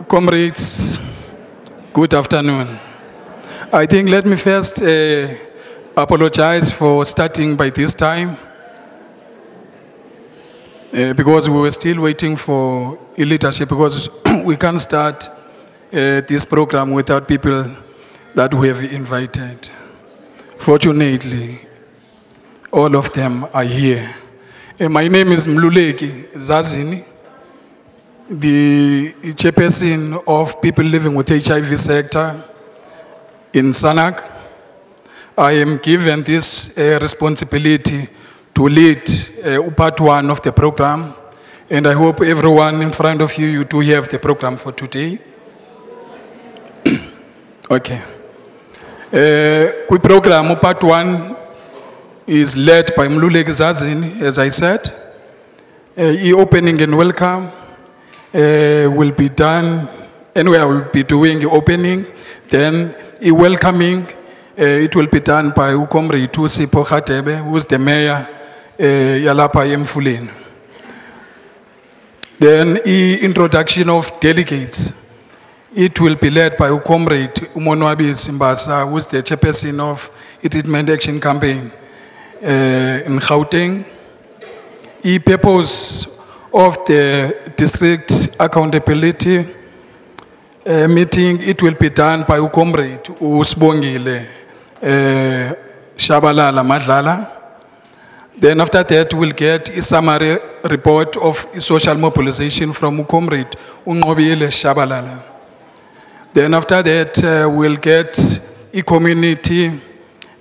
Comrades, good afternoon. I think let me first apologize for starting by this time because we were still waiting for leadership, because we can't start this program without people that we have invited. Fortunately, all of them are here. My name is Mluleki Zazini, the chairperson of people living with HIV sector in SANAC. I am given this responsibility to lead part one of the program, and I hope everyone in front of you do have the program for today. Okay. The program part one is led by Mluleki Zazini, as I said. Opening and welcome will be done, anyway, I will be doing the opening, then welcoming, it will be done by Comrade Sipho Khatebe, who is the mayor Yalapa Emfuleni. Then introduction of delegates, it will be led by Comrade Umonwabi Simbasa, who is the chairperson of the Treatment Action Campaign in Gauteng. The purpose of the district accountability meeting, it will be done by Comrade Usbongile Shabalala Madlala. Then after that, we'll get a summary report of social mobilization from Comrade Unqobile Shabalala. Then after that, we'll get community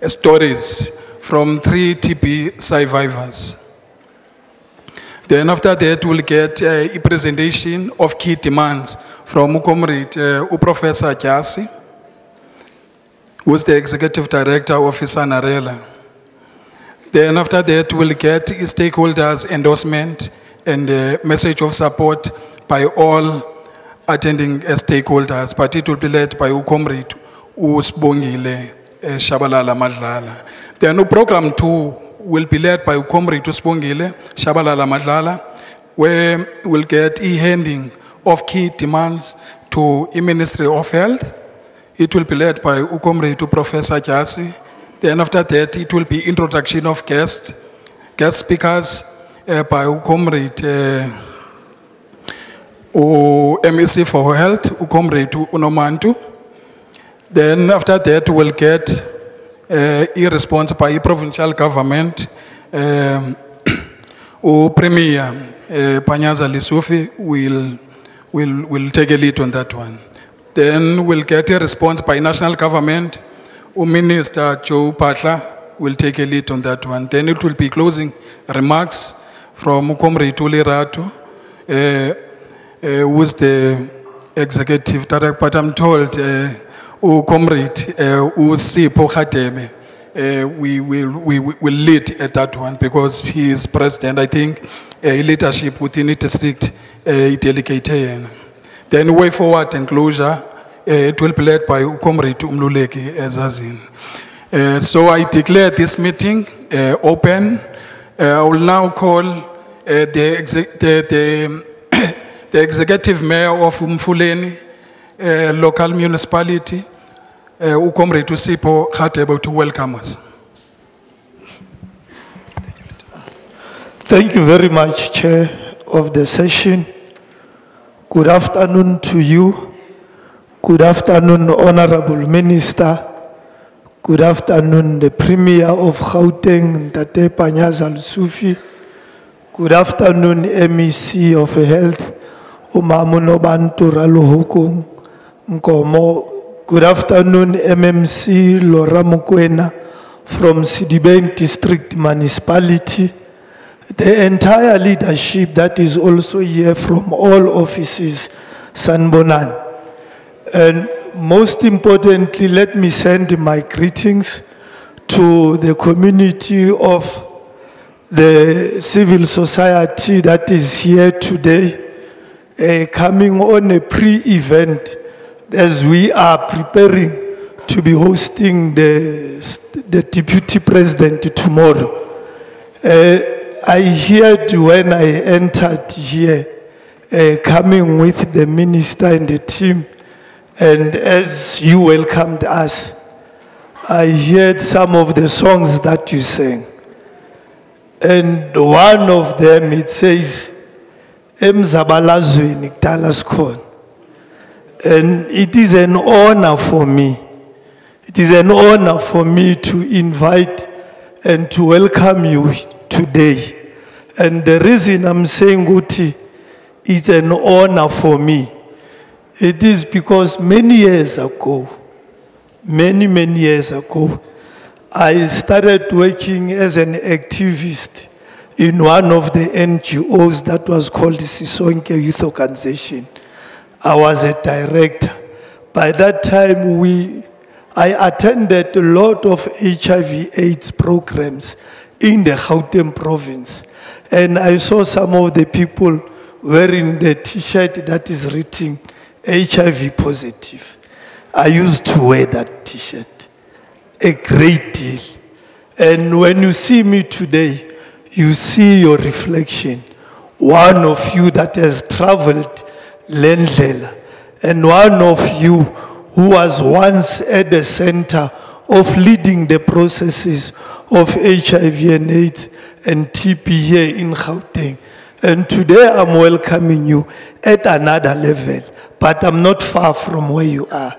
stories from 3 TB survivors. Then after that, we'll get a presentation of key demands from Comrade Professor Jasi, who is the Executive Director of SANERELA. Then after that, we'll get stakeholders' endorsement and a message of support by all attending stakeholders, but it will be led by Comrade Usbongile Shabalala Madlala. Then program 2 will be led by Comrade Usbongile Shabalala Madlala, where we'll get e-handing of key demands to the Ministry of Health. It will be led by Comrade Professor Jasi. Then after that, it will be introduction of guest speakers by Comrade MEC for Health, Comrade Nomantu. Then after that, we'll get a response by the provincial government, Premier Panyaza Lesufi will take a lead on that one. Then we'll get a response by national government, Minister Joe Phaahla will take a lead on that one. Then it will be closing remarks from Comrade Rato, who is the executive director, but I'm told Comrade Sipho Khatebe we will lead at that one because he is president. I think leadership within the district delegate. Then way forward and closure, it will be led by Comrade Mluleki Zazini. So I declare this meeting open. I will now call the executive mayor of Mfuleni local municipality, Comrade Sipho Khatebe, to welcome us. Thank you very much, Chair of the session. Good afternoon to you. Good afternoon, Honorable Minister. Good afternoon, the Premier of Gauteng, Tate Panyaza Lesufi. Good afternoon, MEC of Health, Nomantu Nkomo. Good afternoon, MMC Laura Mokwena from Sedibeng District Municipality. The entire leadership that is also here from all offices, Sanbonan. And most importantly, let me send my greetings to the community of the civil society that is here today, coming on a pre-event as we are preparing to be hosting the Deputy President tomorrow. I heard when I entered here coming with the minister and the team. And as you welcomed us, I heard some of the songs that you sang. And one of them, it says, Emzabalazweni kudala sikhona. And it is an honor for me. It is an honor for me to invite and to welcome you today. And the reason I'm saying Guti, it's an honor for me. It is because many years ago, many years ago, I started working as an activist in one of the NGOs that was called the Sisonke Youth Organization. I was a director. By that time, I attended a lot of HIV-AIDS programs in the Gauteng province. And I saw some of the people wearing the t-shirt that is written HIV positive. I used to wear that t-shirt a great deal. And when you see me today, you see your reflection. One of you that has traveled Lendlela, and one of you who was once at the center of leading the processes of HIV and AIDS and TB here in Gauteng. And today I'm welcoming you at another level, but I'm not far from where you are.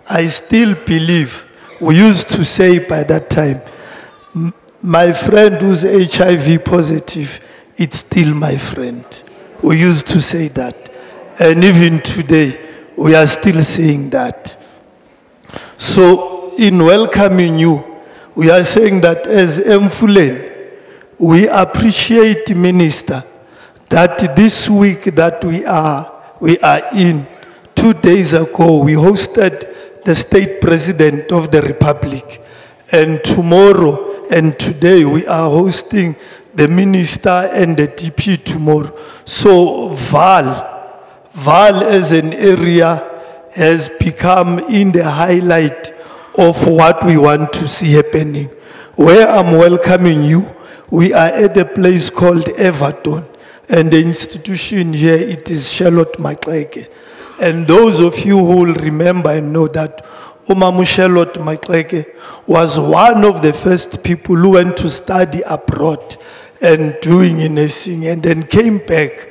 I still believe, we used to say by that time, my friend who's HIV positive, it's still my friend. We used to say that. And even today, we are still saying that. So in welcoming you, we are saying that as Mfulen, we appreciate Minister that this week that we are in, 2 days ago, we hosted the State President of the Republic. And tomorrow and today, we are hosting the Minister and the DP tomorrow. So Val as an area has become in the highlight of what we want to see happening. Where I'm welcoming you, we are at a place called Everton, and the institution here, it is Charlotte Maxeke. And those of you who will remember and know that Umamu Charlotte Maxeke was one of the first people who went to study abroad and doing nursing, and then came back,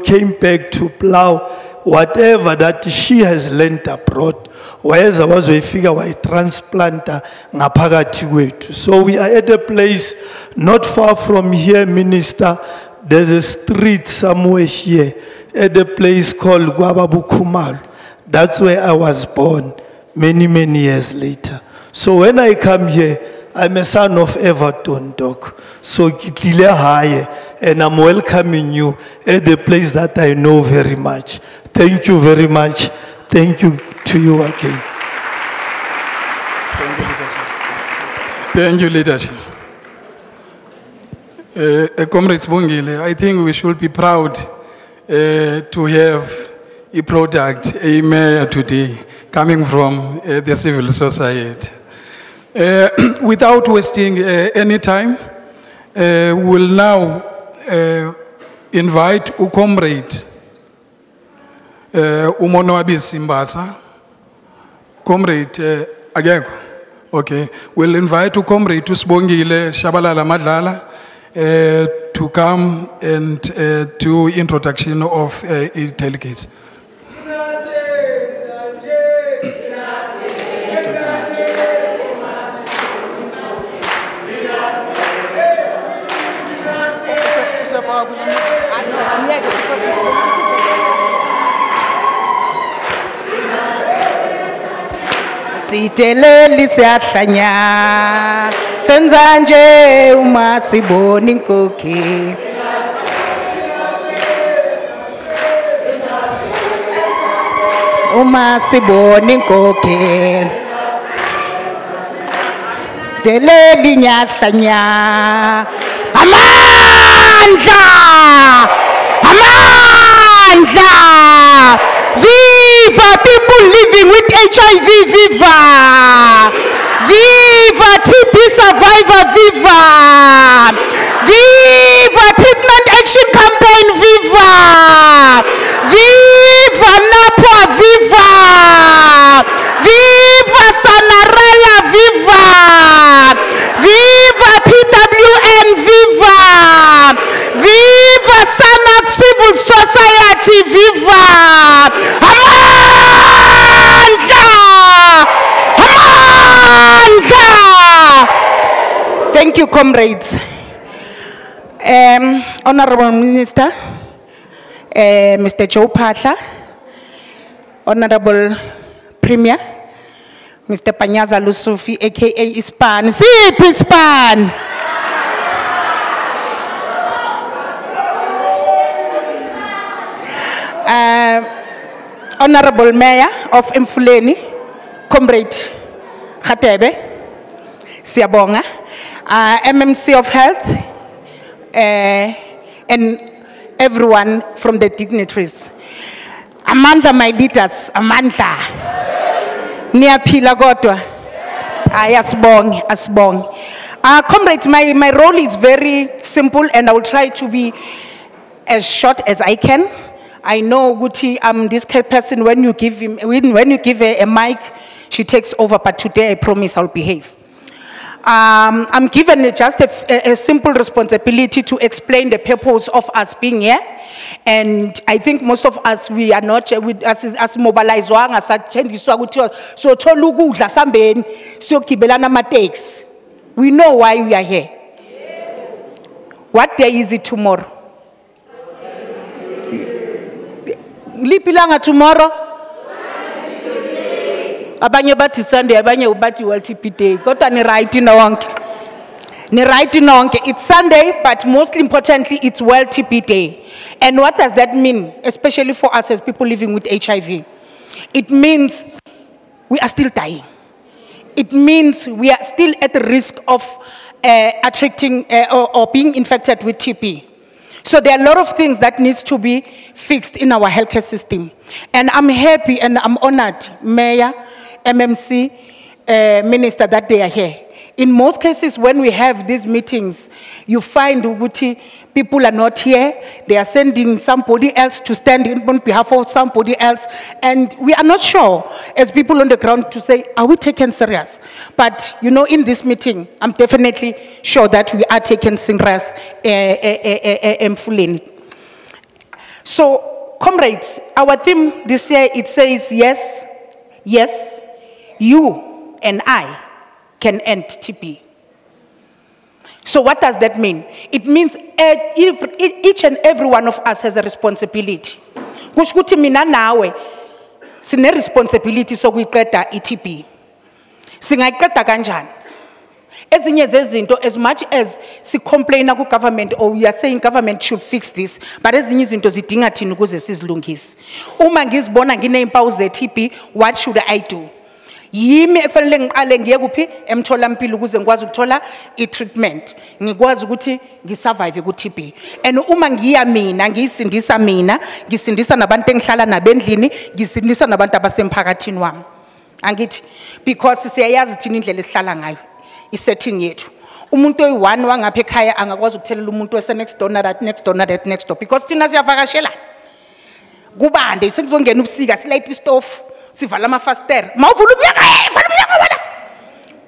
came back to plow whatever that she has learned abroad. Whereas I was a figure why transplanter ngaphakathi kwethu. So we are at a place not far from here, Minister. There's a street somewhere here at a place called Gwababukumal. That's where I was born many years later. So when I come here, I'm a son of Everton, Doc. So Kitile Haye, and I'm welcoming you at the place that I know very much. Thank you very much. Thank you to you again. Thank you, leadership. Thank you, leadership. Comrades Bongile, I think we should be proud to have a product, a mayor today, coming from the civil society. Without wasting any time, we'll now invite Comrade Umonwabi Simbasa. Comrade Agego. Okay. We'll invite Comrade Sibongile Shabalala Madlala to come and do introduction of delegates. Siteleli siyahlanya senza nje uma sibona inkoki uma sibona inkoki teleli nyahlanya amandla viva people living with HIV, viva! Viva TB survivor, viva! Viva treatment action campaign, viva! comrades. Honorable Minister, Mr. Joe Phaahla, Honorable Premier, Mr. Panyaza Lesufi, aka Ispan. Siphi Ispan? Honorable Mayor of Mfuleni, Comrade Khatebe, Siyabonga, MMC of Health, and everyone from the dignitaries. Amandla, my leaders, Amandla. Niyaphila kodwa. Asibonge, asibonge. Comrades, my role is very simple and I will try to be as short as I can. I know Guti, I'm this person, when you give her a mic, she takes over, but today I promise I'll behave. I'm given just a simple responsibility to explain the purpose of us being here. And I think most of us, we are not, as mobilized, so we know why we are here. What day is it tomorrow? Lipilanga tomorrow? Abanye bathi Sunday, abanye bathi WLTP Day. Kodwa ni right nonke. Ni right nonke. It's Sunday, but most importantly, it's WLTP Day. And what does that mean, especially for us as people living with HIV? It means we are still dying. It means we are still at the risk of attracting or being infected with TB. So there are a lot of things that needs to be fixed in our healthcare system. And I'm happy and I'm honored, Mayor, MMC, Minister, that they are here. In most cases, when we have these meetings, you find people are not here. They are sending somebody else to stand in on behalf of somebody else. And we are not sure, as people on the ground, to say, are we taken serious? But, you know, in this meeting, I'm definitely sure that we are taken serious. So, comrades, our theme this year, it says, yes, yes, you and I can end TB. So what does that mean? It means each and every one of us has a responsibility. Kushukuthi mina nawe sine responsibility sokuyiqeda iTB. Singayiqeda kanjani? Ezinye zezinto, as much as si complain ku government or we are saying government should fix this, but ezinye izinto zidinga thina ukuze sizilungise. Uma ngizibona nginezimpawu ze-TB, what should I do? Yimi ekufanele ngiqale ngiye kuphi emtholampilo ukuze ngikwazi ukuthola i-treatment, ngikwazi ukuthi ngisurvive ku-TB. And uma ngiya mina ngiyisindisa mina, ngisindisa nabantu engihlala nabendlini, ngisindisa nabantu abasemphakathini wami. Angithi because siyayazi thina indlela esihlala ngayo isetting yethu. Umuntu oyi-1 wangapha ekhaya angakwazi ukuthelela umuntu ose-next door that next door that next door because thina siyavakashela. Kubande sekuzongena ubusika silayita istofu.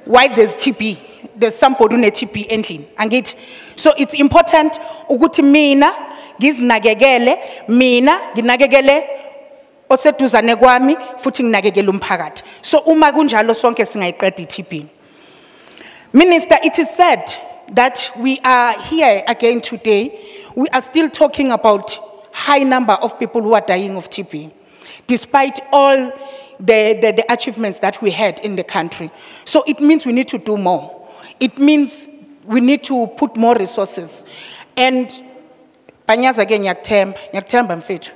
Why there's TB? There's somebody on a TB ending. So it's important ukuthi mina ngizinakekele, mina nginakekele oseduzane kwami futhi nginakekele umphakathi. So uma kunjalo sonke singayiqeda iTB. Minister, it is said that we are here again today. We are still talking about high number of people who are dying of TB. Despite all the achievements that we had in the country. So it means we need to do more. It means we need to put more resources. And Panyaza again, nyakuthemba mfethu.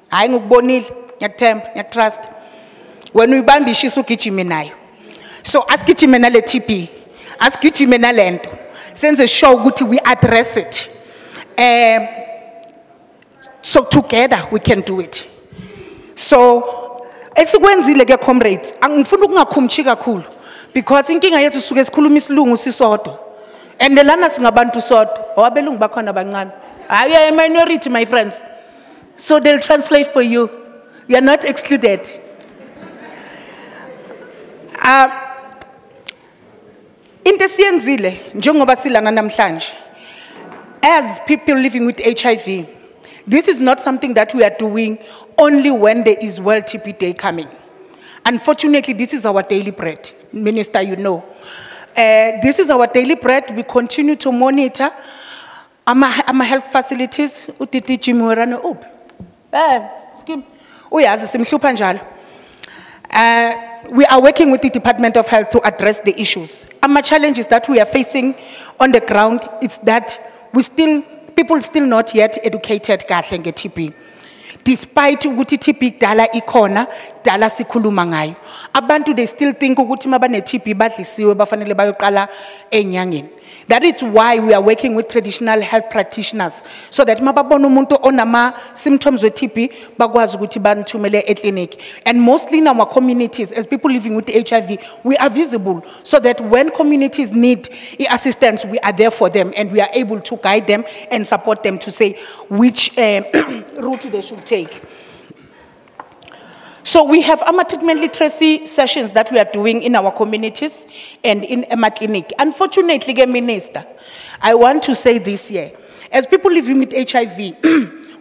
Hayi ngikubonile, nyakuthemba, nyakutrust. When we bambisha isugijime nayo. So asigijime nale TB, asigijime nalento. Senze sure ukuthi we address it. So together we can do it. So esikwenzile ke comrades, angifuna ukungakhumchi kakhulu because inkinga yethu suke sikhuluma isilungu sisodwa. And lana singabantu sodwa, awabelungu bakhona abancane. Are you a minority, my friends? So they'll translate for you. You are not excluded. Into esiyenzile njengoba silana namhlanje, as people living with HIV, this is not something that we are doing only when there is World TB Day coming. Unfortunately, this is our daily bread. Minister, you know. This is our daily bread. We continue to monitor our health facilities. Utiti Jimurano up. Skim. Uyazi simhlupha njalo. We are working with the Department of Health to address the issues. Our challenges that we are facing on the ground is that people still not yet educated kahle nge-TB. Despite ukuthi TB dala ikona, dala sikhuluma ngayo. Abantu they still think ukuthi mabane TB badlisiwe bafanele bayoqala enyangeni. That is why we are working with traditional health practitioners so that mababona umuntu onama symptoms of TB bakwazi ukuthi banthumele e-clinic. And mostly in our communities, as people living with HIV, we are visible so that when communities need assistance, we are there for them and we are able to guide them and support them to say which route they should take. So we have treatment literacy sessions that we are doing in our communities and in Emma Clinic. Unfortunately, Minister, I want to say this year, as people living with HIV,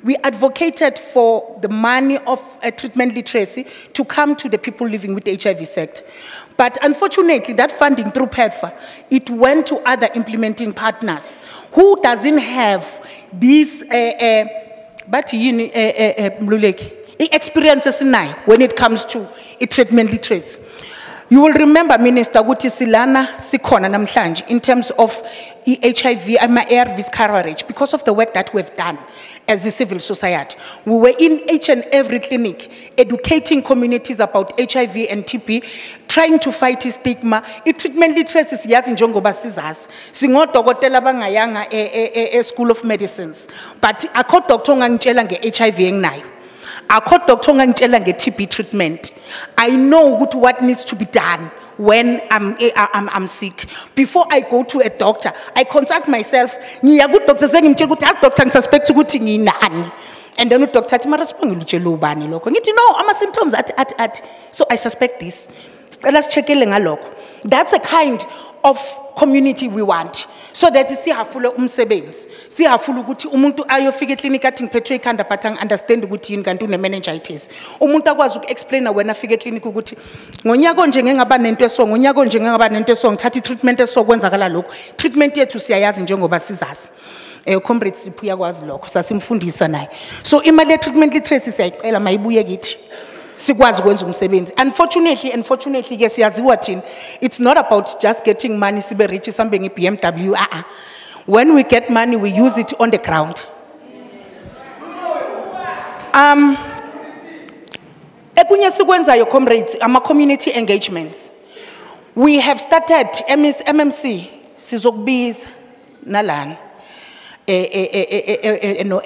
we advocated for the money of treatment literacy to come to the people living with the HIV sector. But unfortunately, that funding through PLHIV, it went to other implementing partners who doesn't have these experiences now when it comes to treatment literacy. You will remember, Minister, ukuthi silana sikhona namhlanje in terms of HIV and ARVs coverage because of the work that we've done as a civil society. We were in each and every clinic educating communities about HIV and TB, trying to fight stigma. Treatment literacy siyazi njengoba sizazi. Singodokotela bangayanga School of Medicines, but akho doctor ongangitshela nge-HIV enginayo. Akho doctor ongangitshela nge-TB treatment. I know what needs to be done when I'm sick. Before I go to a doctor, I contact myself. Ngiya ku doctor sengimtshela ukuthi doctor ngisuspect ukuthi nginani. And then the doctor athi marasibongela utshela ubani lokho. Ngithi no, ama symptoms at. So I suspect this. Let's check ngalokho. That's a kind of community we want, so that sihafule umsebenzi, sihafule ukuthi umuntu ayofika e-clinic athi ngiphethwe ikhanda but understand ukuthi yini kanti une meningitis. Umuntu akwazi uku-explaina wena afika e-clinic ukuthi ngonyaka onje ngengaba nento eso, ngonyaka onje ngengaba nento eso, ngithatha i-treatment eso kwenzakala lokho. Treatment yethu siyayazi njengoba sizazi. Comrades Sipho yakwazi lokho, sasimfundisa naye. So imali ye-treatment literacy siyayicela mayibuye kithi. Unfortunately, yes, it's not about just getting money, sibe rich, something BMW. When we get money, we use it on the ground. Ekunye sikwenzayo comrades, community engagements. We have started MMC, sizokubiza nalana, no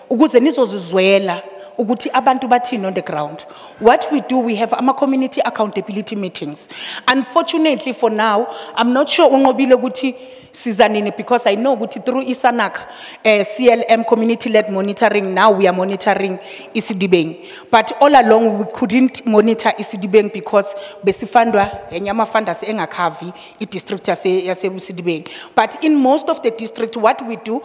ukuze nizozizwela ukuthi abantu bathini on the ground. What we do, we have community accountability meetings. Unfortunately for now, I'm not sure unqobile ukuthi sizanini because I know ukuthi through SANAC, CLM community-led monitoring, now we are monitoring Sedibeng. But all along we couldn't monitor Sedibeng because besifandwa enyama funders engakhavi district yase Sedibeng. But in most of the district, what we do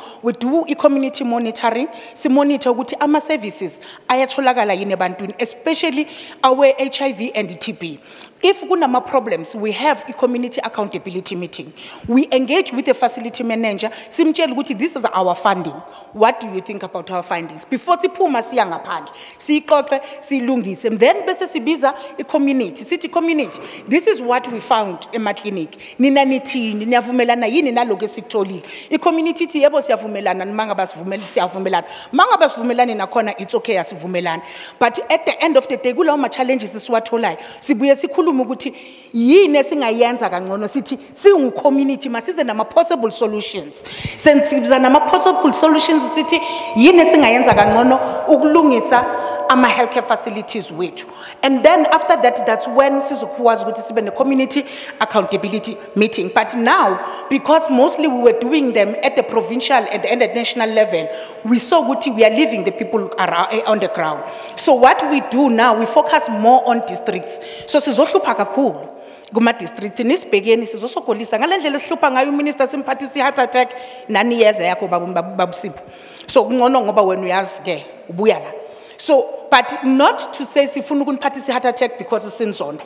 community monitoring. Si monitor ukuthi ama services ayatholakala yini ebantwini, especially our HIV and TB. If kunama problems, we have a community accountability meeting. We engage with the facility manager. Simtshela ukuthi this is our funding. What do you think about our findings? Before siphuma siya ngaphandle, siyixoxe, silungise. And then bese sibiza community. City community. This is what we found in my clinic. Nina nithini, niyavumelana yini naloko esikutholile. Community ithi yebo siyavumelana, manga basivumelana siyavumelana. Manga basivumelana nakhona it's okay asivumelana. But at the end of the day kulawo ma challenges siwatholayo. Sibuye sikhuluma ukuthi yini esingayenza kangcono sithi singu community masize nama possible solutions. Sensibiza nama possible solutions sithi yini esingayenza kangcono ukulungisa ama healthcare facilities wethu. And then after that, that's when sizokwazi ukuthi sibe ne community accountability meeting. But now, because mostly we were doing them at the provincial and at the national level, we saw ukuthi we are leaving the people on the ground. So what we do now, we focus more on districts. So sizohlupha kakhulu kuma district nisibhekeni sizosogolisa ngalendlela esihlupha ngayo uminister simphathisi heart attack nani yeza yakho babusipho. So kungcono ngoba wena uyazi ke ubuya la. So, but not to say sifuna ukuniphathisa heart attack because isinzondo.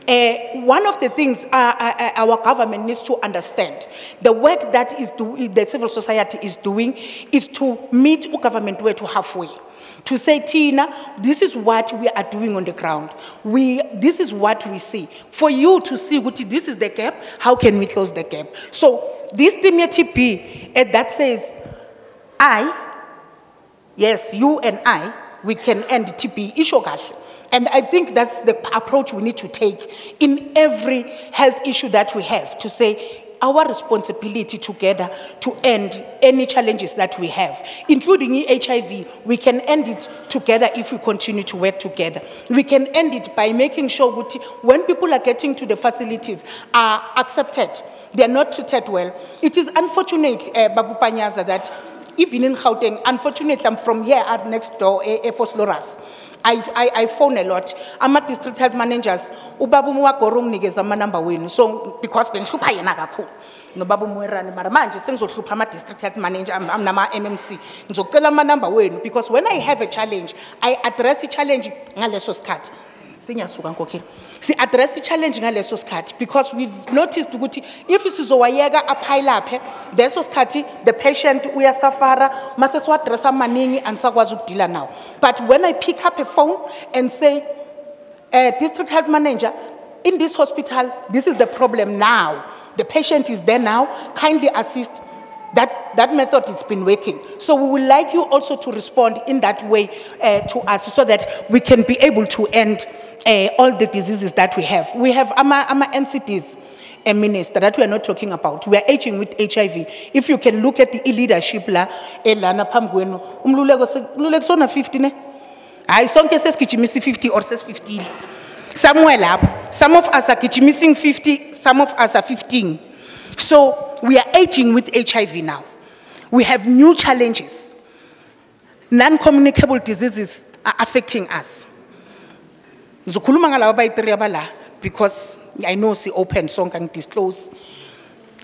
One of the things our government needs to understand, the work that the civil society is doing is to meet the government way to halfway. To say, Tina, this is what we are doing on the ground. This is what we see. For you to see, this is the gap, how can we close the gap? So this TP that says, yes, you and I, we can end TP ishogash. And I think that's the approach we need to take in every health issue that we have, to say our responsibility together to end any challenges that we have, including HIV. We can end it together if we continue to work together. We can end it by making sure that when people are getting to the facilities are accepted, they are not treated well. It is unfortunate, Babu Panyaza, that even in Gauteng, unfortunately, I'm from here at next door, Fosloras. I phone a lot. I'm at district health managers. Ubabu muwa korong nigeza manamba wenu. So because ben shupa yena gakho. No babu muera ni maramanje senzo shupa ma district health manager. I'm nama MMC. Nzo kela manamba wenu because when I have a challenge, I address the challenge ngaleso skat. See, address the challenge ngaleso skat because we've noticed ukuthi if isizowayeka a pile up leso skati the patient uyasafara mase so address amaningi ansakwazi ukudila now. But when I pick up a phone and say district health manager in this hospital, this is the problem now, the patient is there now, kindly assist. That method has been working. So we would like you also to respond in that way to us so that we can be able to end all the diseases that we have. We have AMA NCTs, a minister, that we are not talking about. We are aging with HIV. If you can look at the leadership, Elana Pamgueno, Lulek Sona 50, I sonke says Kichimisi 50 or says 50. Somewhere up. Some of us are missing 50, some of us are 15. So we are aging with HIV now. We have new challenges. Non-communicable diseases are affecting us. Because I know she open, so can disclose.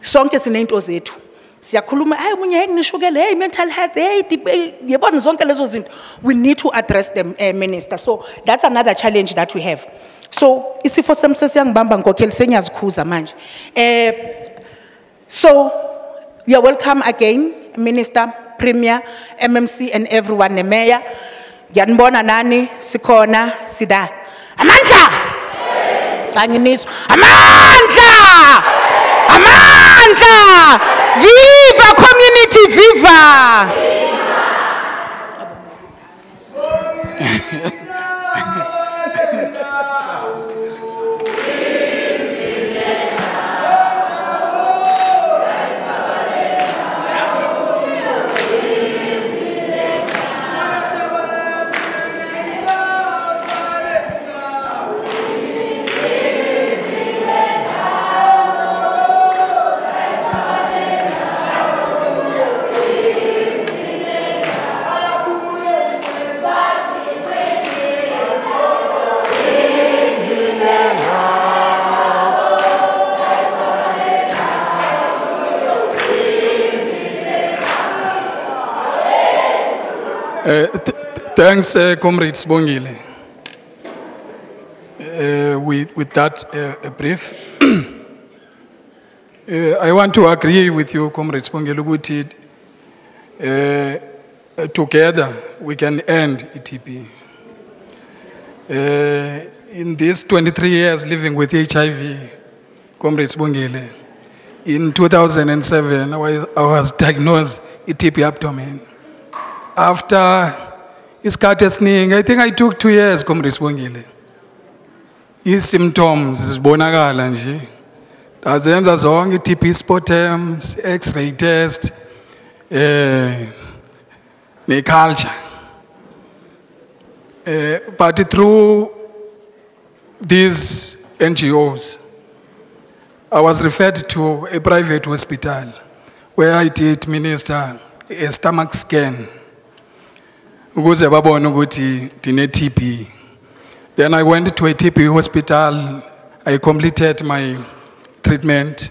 Sonke sinento zethu. Siyakhuluma ay munye ngishuke hey mental health hey yebona zonke lezo zinto. We need to address them, minister. So that's another challenge that we have. So isifo semsese yangibamba ngokheli senyazikhuza manje. So you are welcome again, Minister, Premier, MMC, and everyone, the Mayor. Yanbona nani, sikona, sida. Amandla! Amandla! Amandla! Viva community, viva! Thanks, Comrades Bongile. With that brief, I want to agree with you, Comrades Bongile, together we can end ETP. In these 23 years living with HIV, Comrades Bongile, in 2007, I was diagnosed ETP abdomen. After I think I took 2 years, Comrades Bongile. His symptoms is bonagala nje. Azenza zonke TB spotems, X-ray test, ne culture. But through these NGOs, I was referred to a private hospital where I did minister a stomach scan. Then I went to a TB hospital. I completed my treatment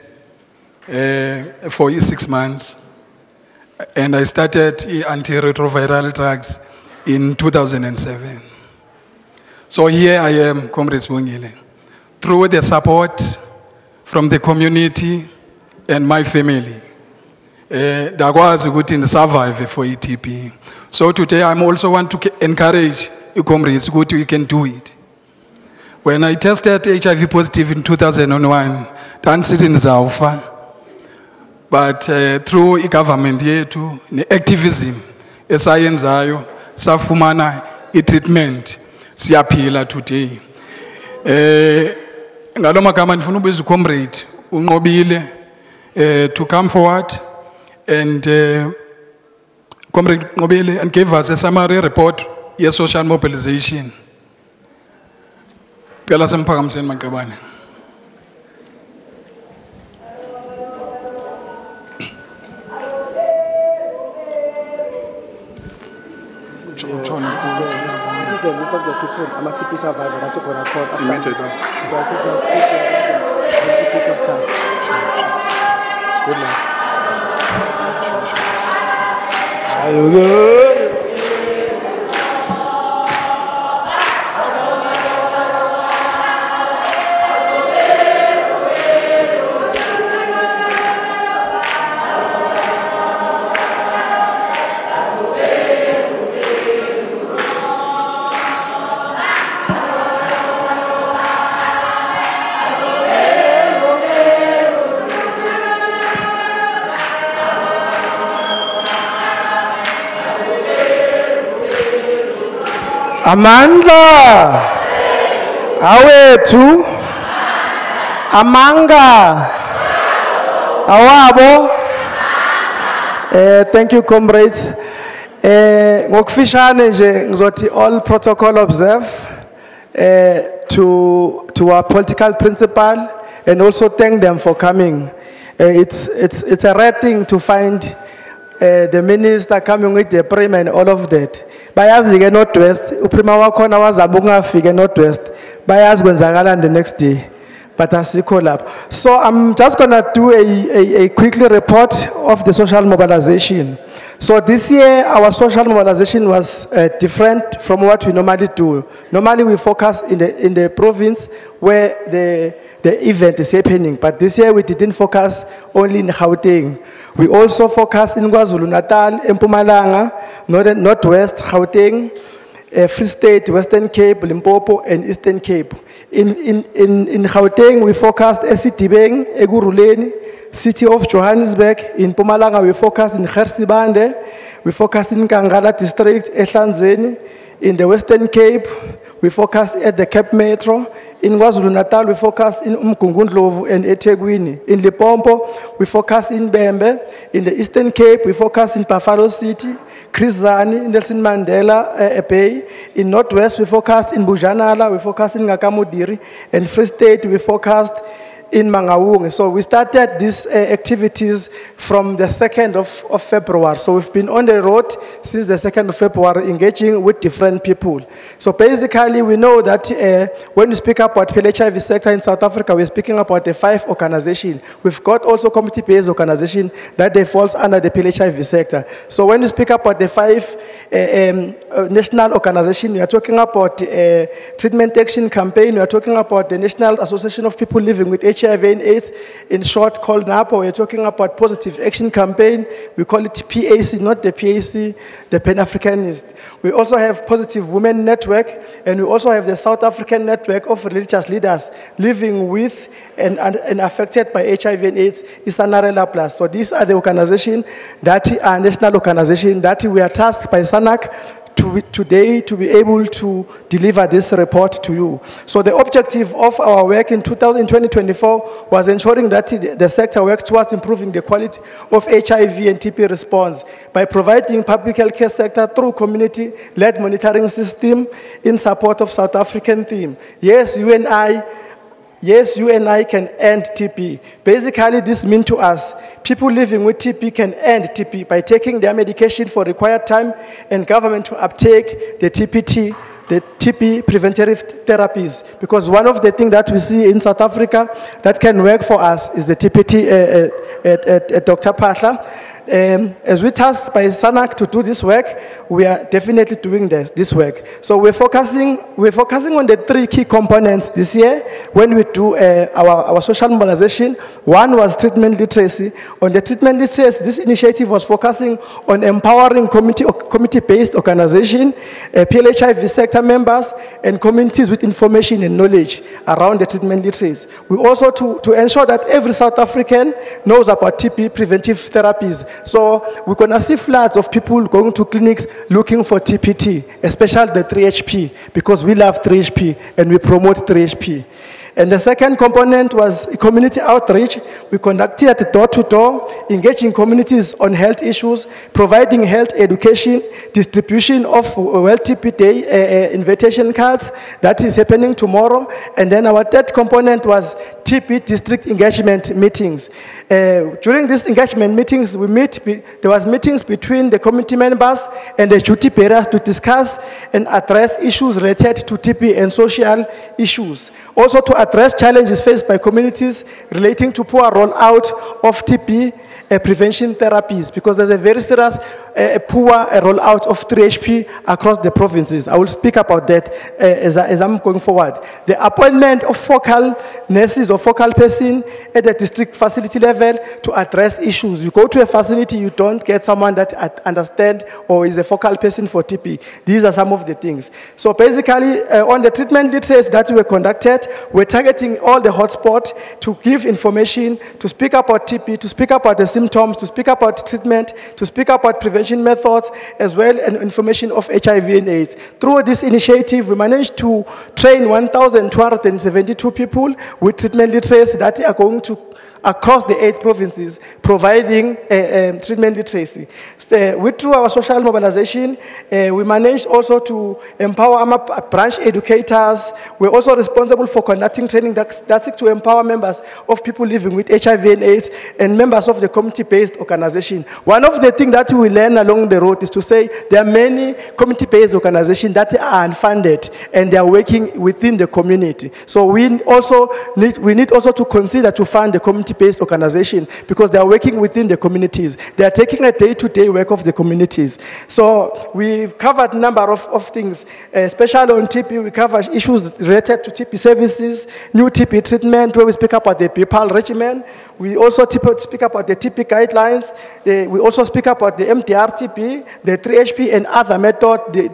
for 6 months. And I started antiretroviral drugs in 2007. So here I am, Comrades Bongile, through the support from the community and my family, dakwazi ukuthi survive for TB. So today I also want to encourage you comrades ukuthi you can do it. When I tested HIV positive in 2001, dansithi nizawufa, but through i-government yethu ne-activism esayenzayo safumana i-treatment siyaphila today. Ngalo magama ndifuna ubiza comrade unqobile to come forward and comrade Nqobile and give us a summary report ye social mobilization. Cela simphakamiseni Maqabane. This is the list of the people, TB survivors that you're going to call after. Immediately after. Sure. There's a bit of time. Sure. Good luck. Sure. Amandla, awethu, amanga, awabo. Thank you, comrades. Ngokufishane nje ngizothi all protocol observe to our political principal and also thank them for coming. It's a rare thing to find the minister coming with the prim and all of that. Bayazi ke Northwest, uprima wakhona wazama ukungafika Northwest. Bayazi kwenzakala the next day. But asikho lapho. So I'm just going to do a quickly report of the social mobilization. So this year our social mobilization was different from what we normally do. Normally we focus in the province where the event is happening, but this year we didn't focus only in Gauteng. We also focused in KwaZulu-Natal, Mpumalanga, Northwest, Gauteng, Free State, Western Cape, Limpopo, and Eastern Cape. In Gauteng, we focused Sedibeng, Eguruleni, City of Johannesburg. In Mpumalanga, we focused in Gersibande. We focused in Kangala District, Ehlanzeni. In the Western Cape, we focused at the Cape Metro. In KwaZulu-Natal, we focused in Umgungundlovu and eThekwini. In Limpopo, we focused in Bembe. In the Eastern Cape, we focused in Buffalo City, Chris Hani, Nelson Mandela Bay. In Northwest, we focused in Bujanala, we focused in Ngakamudiri. And Free State, we focused in Mangaung. So we started these activities from the 2nd of February. So we've been on the road since the 2nd of February, engaging with different people. So basically, we know that when we speak about PLHIV sector in South Africa, we're speaking about the 5 organizations. We've got also community-based organization that they falls under the PLHIV sector. So when we speak about the 5 national organizations, we are talking about treatment action campaign. We are talking about the National Association of People Living with HIV and AIDS, in short called NAPWA. We're talking about Positive Action Campaign. We call it PAC, not the PAC, the Pan-Africanist. We also have Positive Women Network, and we also have the South African Network of Religious Leaders living with and affected by HIV and AIDS, SANERELA Plus. So these are the organizations that are national organizations that we are tasked by SANAC today to be able to deliver this report to you. So the objective of our work in 2024 was ensuring that the sector works towards improving the quality of HIV and TB response by providing public healthcare sector through community-led monitoring system in support of South African theme. Yes, you and I can end TB. Basically, this means to us, people living with TB can end TB by taking their medication for required time and government to uptake the TB preventative therapies. Because one of the things that we see in South Africa that can work for us is the TPT at Dr. Phaahla. As we tasked by SANAC to do this work, we are definitely doing this work. So we're focusing on the 3 key components this year when we do our social mobilization. One was treatment literacy. On the treatment literacy, this initiative was focusing on empowering community-based organization, PLHIV sector members, and communities with information and knowledge around the treatment literacy. We also to ensure that every South African knows about TB preventive therapies. So we're going to see floods of people going to clinics looking for TPT, especially the 3HP, because we love 3HP and we promote 3HP. And the second component was community outreach. We conducted door-to-door, engaging communities on health issues, providing health education, distribution of World TB Day invitation cards. That is happening tomorrow. And then our third component was TB district engagement meetings. During these engagement meetings, there was meetings between the community members and the duty bearers to discuss and address issues related to TB and social issues. Also to address challenges faced by communities relating to poor rollout of TB prevention therapies, because there's a very serious poor rollout of 3HP across the provinces. I will speak about that as I'm going forward. The appointment of focal nurses or focal person at the district facility level to address issues. You go to a facility, you don't get someone that understands or is a focal person for TB. These are some of the things. So basically, on the treatment literacy that were conducted, we're targeting all the hotspots to give information, to speak about TB, to speak about the symptoms, to speak about treatment, to speak about prevention methods, as well as information of HIV and AIDS. Through this initiative, we managed to train 1,272 people with treatment literacy that are going to across the 8 provinces, providing treatment literacy. Through our social mobilization, we managed also to empower our branch educators. We're also responsible for conducting training that's to empower members of people living with HIV and AIDS and members of the community-based organization. One of the things that we learn along the road is to say there are many community-based organizations that are unfunded and they are working within the community. So we need also to consider to fund the community-based organization because they are working within the communities. They are taking a day-to-day work of the communities. So we covered a number of things, especially on TB. We cover issues related to TB services, new TB treatment, where we speak about the PPAL regimen. We also speak about the TB guidelines. We also speak about the MDR-TB, the 3HP and other methods, the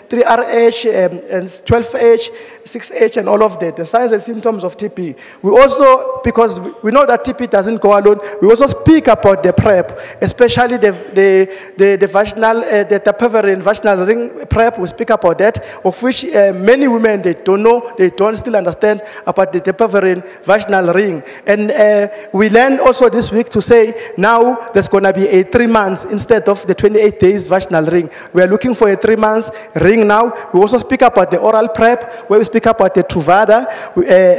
3RH and 12H, 6H and all of that, the signs and symptoms of TB. We also, because we know that TB doesn't go alone, we also speak about the PrEP, especially the vaginal, the Tapeverin vaginal ring PrEP. We speak about that, of which many women, they don't know, they don't still understand about the Tapeverin vaginal ring. And we learned also this week to say now there's going to be a 3 months instead of the 28 days vaginal ring. We are looking for a 3 months ring now. We also speak about the oral PrEP, where we speak about the Truvada,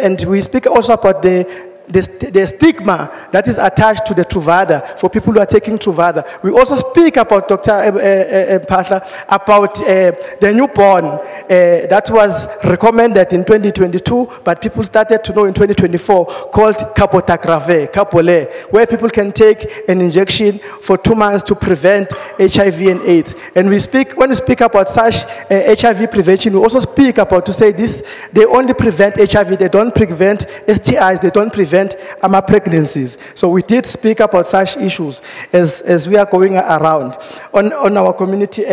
and we speak also about the stigma that is attached to the Truvada for people who are taking Truvada. We also speak about Dr. Phaahla about the newborn that was recommended in 2022, but people started to know in 2024, called Capole, where people can take an injection for 2 months to prevent HIV and AIDS. And when we speak about such HIV prevention, we also speak about to say this, they only prevent HIV, they don't prevent STIs, they don't prevent pregnancies. So we did speak about such issues as we are going around on our community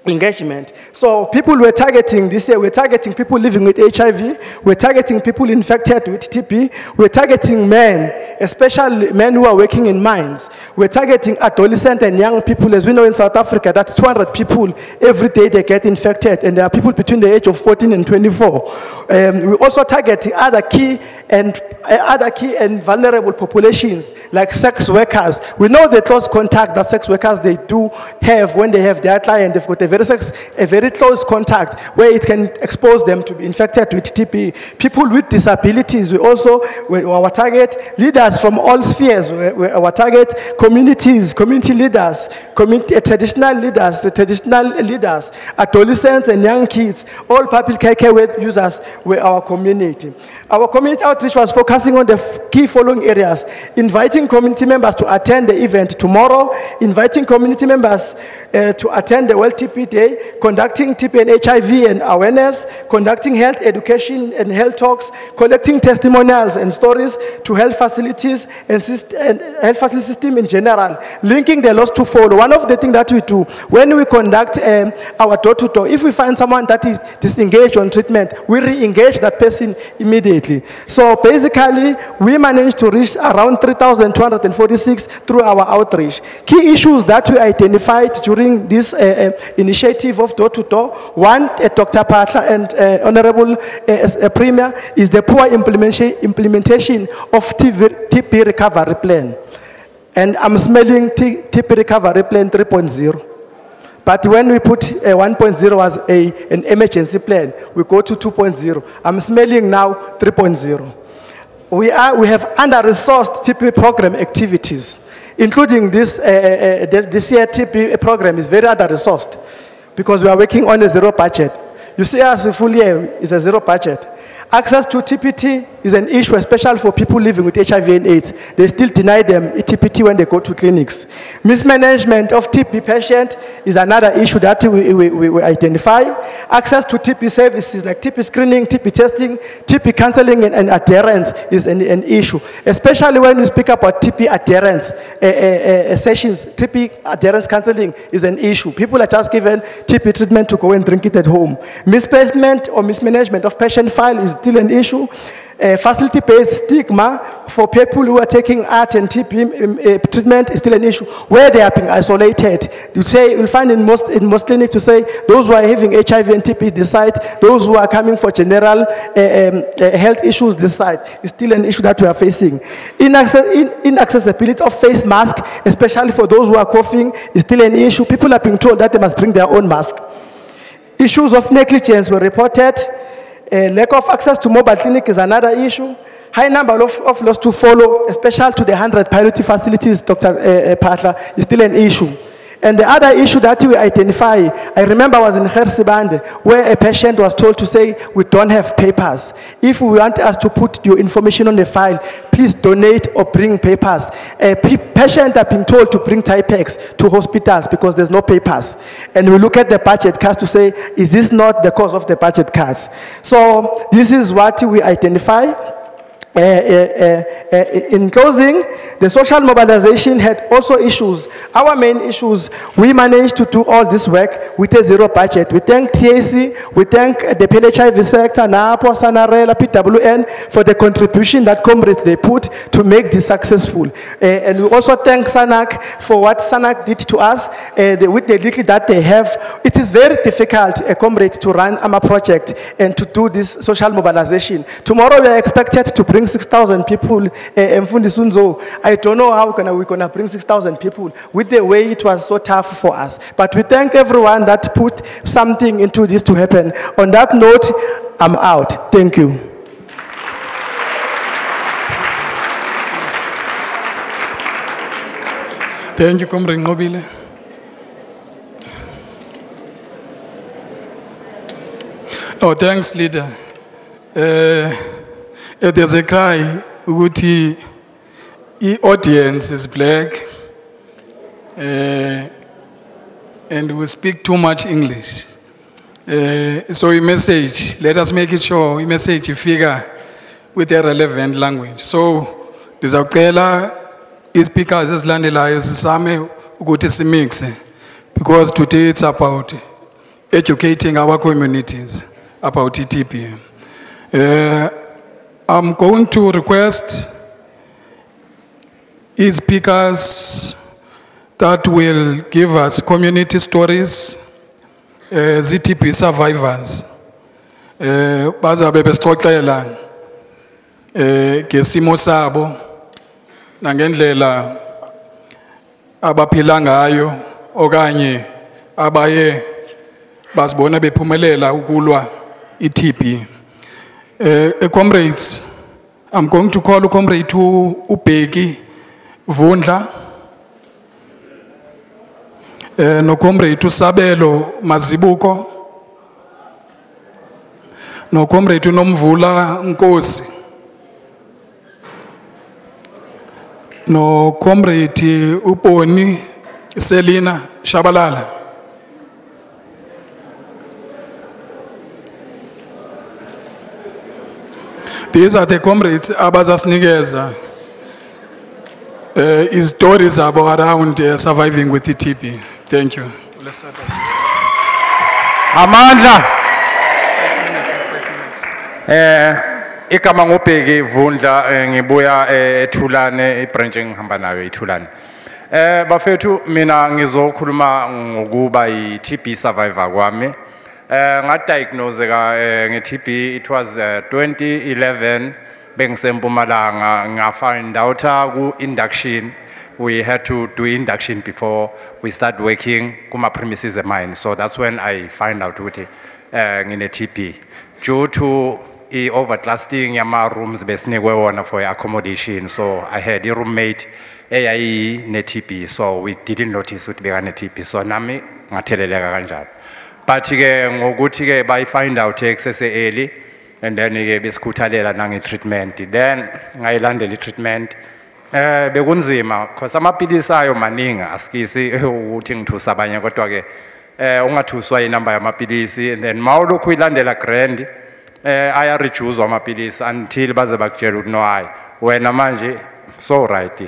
engagement. So people we're targeting this year, we're targeting people living with HIV, we're targeting people infected with TB, we're targeting men, especially men who are working in mines. We're targeting adolescent and young people. As we know in South Africa, that 200 people every day they get infected, and there are people between the age of 14 and 24. We also target other key and vulnerable populations like sex workers. We know the close contact that sex workers they do have when they have their client, they've got a a very close contact where it can expose them to be infected with TB. People with disabilities, we also, our target, leaders from all spheres, our target, communities, community leaders, traditional leaders, adolescents and young kids, all public care users were our community. Our community outreach was focusing on the key following areas: inviting community members to attend the event tomorrow, inviting community members to attend the World TB Day, conducting TB and HIV and awareness, conducting health education and health talks, collecting testimonials and stories to health facilities and health facility system in general, linking the loss to follow. One of the things that we do when we conduct our door-to-door, if we find someone that is disengaged on treatment, we re-engage that person immediately. So basically, we managed to reach around 3,246 through our outreach. Key issues that we identified during this initiative of door-to-door, one, Dr. Phaahla and Honorable Premier, is the poor implementation of TB recovery plan. And I'm smelling TB recovery plan 3.0. But when we put 1.0 as an emergency plan, we go to 2.0. I'm smelling now 3.0. We have under-resourced TB program activities, including this year TB program is very under-resourced because we are working on a zero budget. You see us full year is a zero budget. Access to TPT is an issue, especially for people living with HIV and AIDS. They still deny them TPT when they go to clinics. Mismanagement of TB patient is another issue that we identify. Access to TB services like TB screening, TB testing, TB counseling and adherence is an issue, especially when we speak about TB adherence sessions. TB adherence counseling is an issue. People are just given TB treatment to go and drink it at home. Misplacement or mismanagement of patient file is still an issue. Facility-based stigma for people who are taking art and TB treatment is still an issue, where they are being isolated. You'll find in most clinics to say those who are having HIV and TB this side, those who are coming for general health issues this side is still an issue that we are facing. Inaccessibility of face mask, especially for those who are coughing, is still an issue. People are being told that they must bring their own mask. Issues of negligence were reported. Lack of access to mobile clinic is another issue. High number of loss to follow, especially to the 100 priority facilities, Dr. Phaahla, is still an issue. And the other issue that we identify, I remember I was in Gersibande, where a patient was told to say, we don't have papers. If we want us to put your information on the file, please donate or bring papers. Patients are being told to bring Typex to hospitals because there's no papers. And we look at the budget cuts to say, is this not the cause of the budget cuts? So this is what we identify. In closing, the social mobilization had also issues. Our main issues, we managed to do all this work with a zero budget. We thank TAC, we thank the PLHIV sector, NAPWA, SANERELA, PWN for the contribution that comrades they put to make this successful. And we also thank SANAC for what SANAC did to us with the little that they have. It is very difficult, a comrade, to run a project and to do this social mobilization. Tomorrow we are expected to bring 6,000 people. I don't know how we're going to bring 6,000 people with the way it was so tough for us. But we thank everyone that put something into this to happen. On that note, I'm out. Thank you. Thank you, Comrade Nobile. Oh, thanks, leader. There's a cry, the audience is black, and we speak too much English. So a message, let us make it sure, a message figure with a relevant language. So, ndizawucela speakers esilandelayo sizame ukuthi simixe, because today it's about educating our communities about TB. I'm going to request speakers that will give us community stories, ZTP survivors. Bazabe besixoxela ngesimo sabo nangendlela abaphila ngayo okanye abaye basibona bephumelela ukulwa i-TB. Comrades, I'm going to call Comrade Ubheki Vundla, no Comrade Sabelo Mazibuko, no Comrade Nomvula Nkosi, no Comrade Uponi Selina Shabalala. These are the comrades abazasinikeza stories about around surviving with the TB. Thank you. Let's start. Amandla. 5 minutes. Igama ngubheki Vundla ngibuya eThulane ibranch engihamba nayo eThulane. Bafethu mina ngizokhuluma ngokuba i-TB survivor kwami. Ngadiagnose nge-TB, it was 2011 bengisempumalanga ngafind out ku-induction. We had to do induction before we start working kuma premises of mine. So that's when I find out ukuthi ngine-TB. Due to overclasting yama rooms besinikwe wona for accommodation, so I had a roommate ne-TB, so we didn't notice ukuthi bekane-TB, so nami ngatheleleka kanjalo. But ngokuthi by find out early, and then besikhuthalela nange-treatment. Then ngayilandela i-treatment. Bekunzima because amaphilisi ayo maningi asikisi ukuthi ngithusa abanye kodwa ke ungathuswa inamba yamaphilisi, and then mawulokhu uyilandela grand aya reduce amaphilisi until baze bakutshela ukuthi no hayi wena manje so right,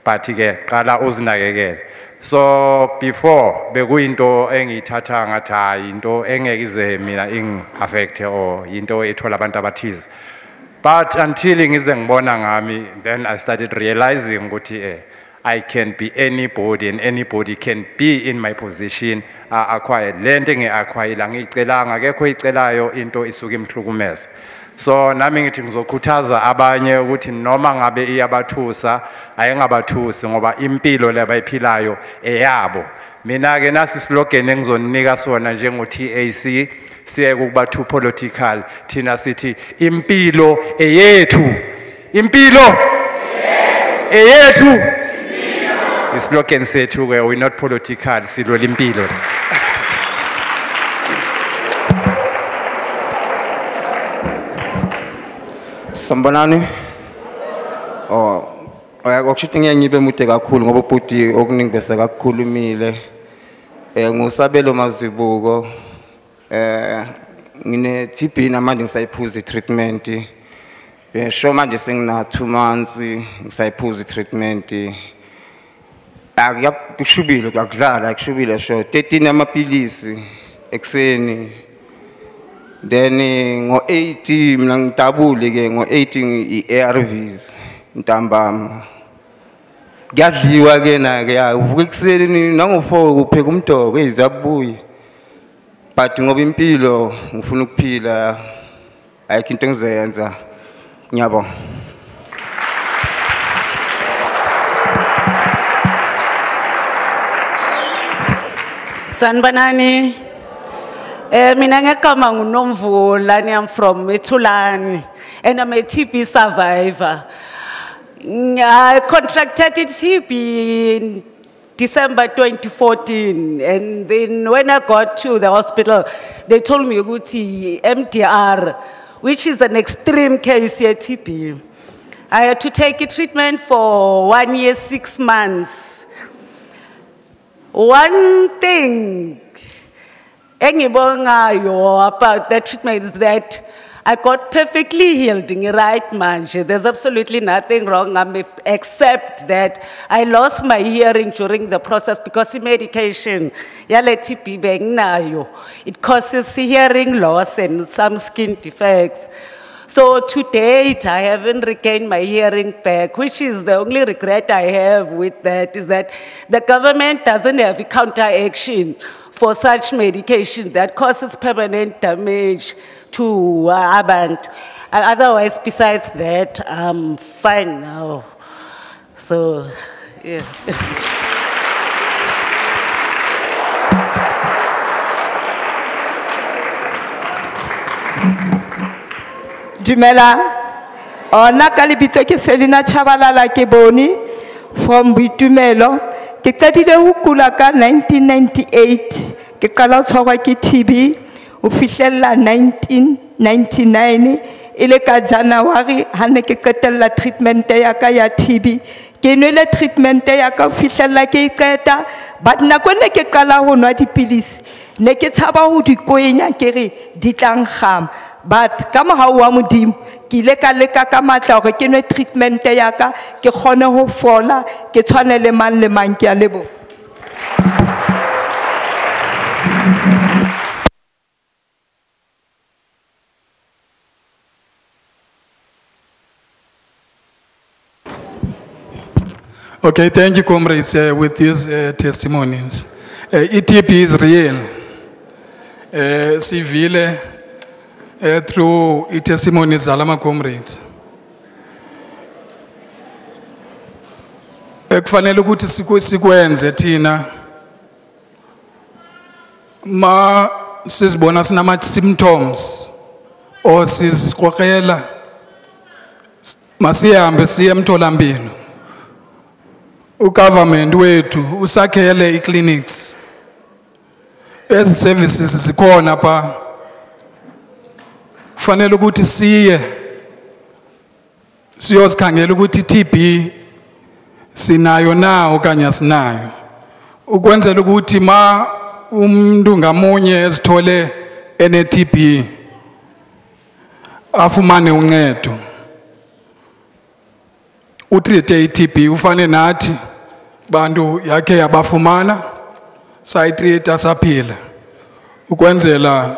but ke qala uzinakekele. So before bekuyinto engiyithatha ngathi hayi into engeke ize mina ing-affect or into ethola abantu abathize. But until ngize ngibona ngami, then I started realizing ukuthi I can be anybody and anybody can be in my position. Acquire lento ngi-acquire ngiyicelanga akekho icelayo into isuke imhlukumeza. So nami ngithi ngizokhuthaza abanye ukuthi noma ngabe iyabathusa ayingabathusi ngoba impilo lebayiphilayo eyabo. Mina ke nasi slogan engizonika sona njengo-TAC siye kuba too political, thina sithi impilo eyethu, impilo eyethu. Islogan sethu we're not political, silwela impilo. Sambonani. Okushuthi ngeke ngibe mude kakhulu ngoba ubhuti okuningi bese kakhulumile. Ngusabelo Mazibuko. Ngine TB namanje ngisayiphuza i-treatment. Sho manje sengina 2 months ngisayiphuza i-treatment. Akushubile kuyakudlala akushubile sho 13 amaphilisi ekseni. Then ngo-8 mina ngidabule ke ngo-8 i-ARVs ntambama. Kuyadliwa ke na ke uvuka ekseni nango-4 upheka umdoko eziyabuya. But ngoba impilo ngifuna ukuphila ayikho into engizoyenza. Ngiyabonga. Sanbanani. Mina ngegama nguNomvula, I'm from Thulane and I'm a TB survivor. I contracted TB in December 2014, and then when I got to the hospital, they told me ukuthi MDR, which is an extreme case here TB. I had to take a treatment for 1 year, 6 months. One thing about that treatment is that I got perfectly healed in the right manche. There's absolutely nothing wrong except that I lost my hearing during the process because the medication, it causes hearing loss and some skin defects. So to date, I haven't regained my hearing back, which is the only regret I have with that, is that the government doesn't have a counteraction for such medication that causes permanent damage to abantu. Otherwise, besides that, I'm fine now. So, yeah. Dumela. Ona ka lebitso ke Selina Chabalala ke boni from Boitumelo. Ke qadile ho kula ka 1998. Ke qala ho tshwarwa ke TB ho fihlella 1999 ile ka January ha ne ke qetella treatment ya ka ya TB. Ke nwele treatment ya ka ho fihlella ke iqeta, but nako ne ke qala ho nwa dipilisi ne ke tshaba ho di kwenya ke re di tla nkgama, but ka morao wa Modimo ke ile ka leka ka matla hore ke nwe treatment ya ka ke kgone ho fola ke tshwane le mang le mang. Ke a leboha. Okay, thank you, comrades, with these testimonies. ETP is real. Sivile through testimonies zalama comrades. Kufanele ukuthi sikwenze thina ma sizibona sinama symptoms or sizikhokhela masihambe siye emtholampilo. Ugovernment wethu usakhele iclinics. Ezi services zikhona pa. Kufanele ukuthi siye siyozikhangela ukuthi TB sinayo na okanye asinayo. Ukwenzela ukuthi ma umuntu ngamunye ezithole ene TB afumane uncedo. Utreate i-TB ufane nathi bantu yakhe yabafumana sayitreat asaphila ukwenzela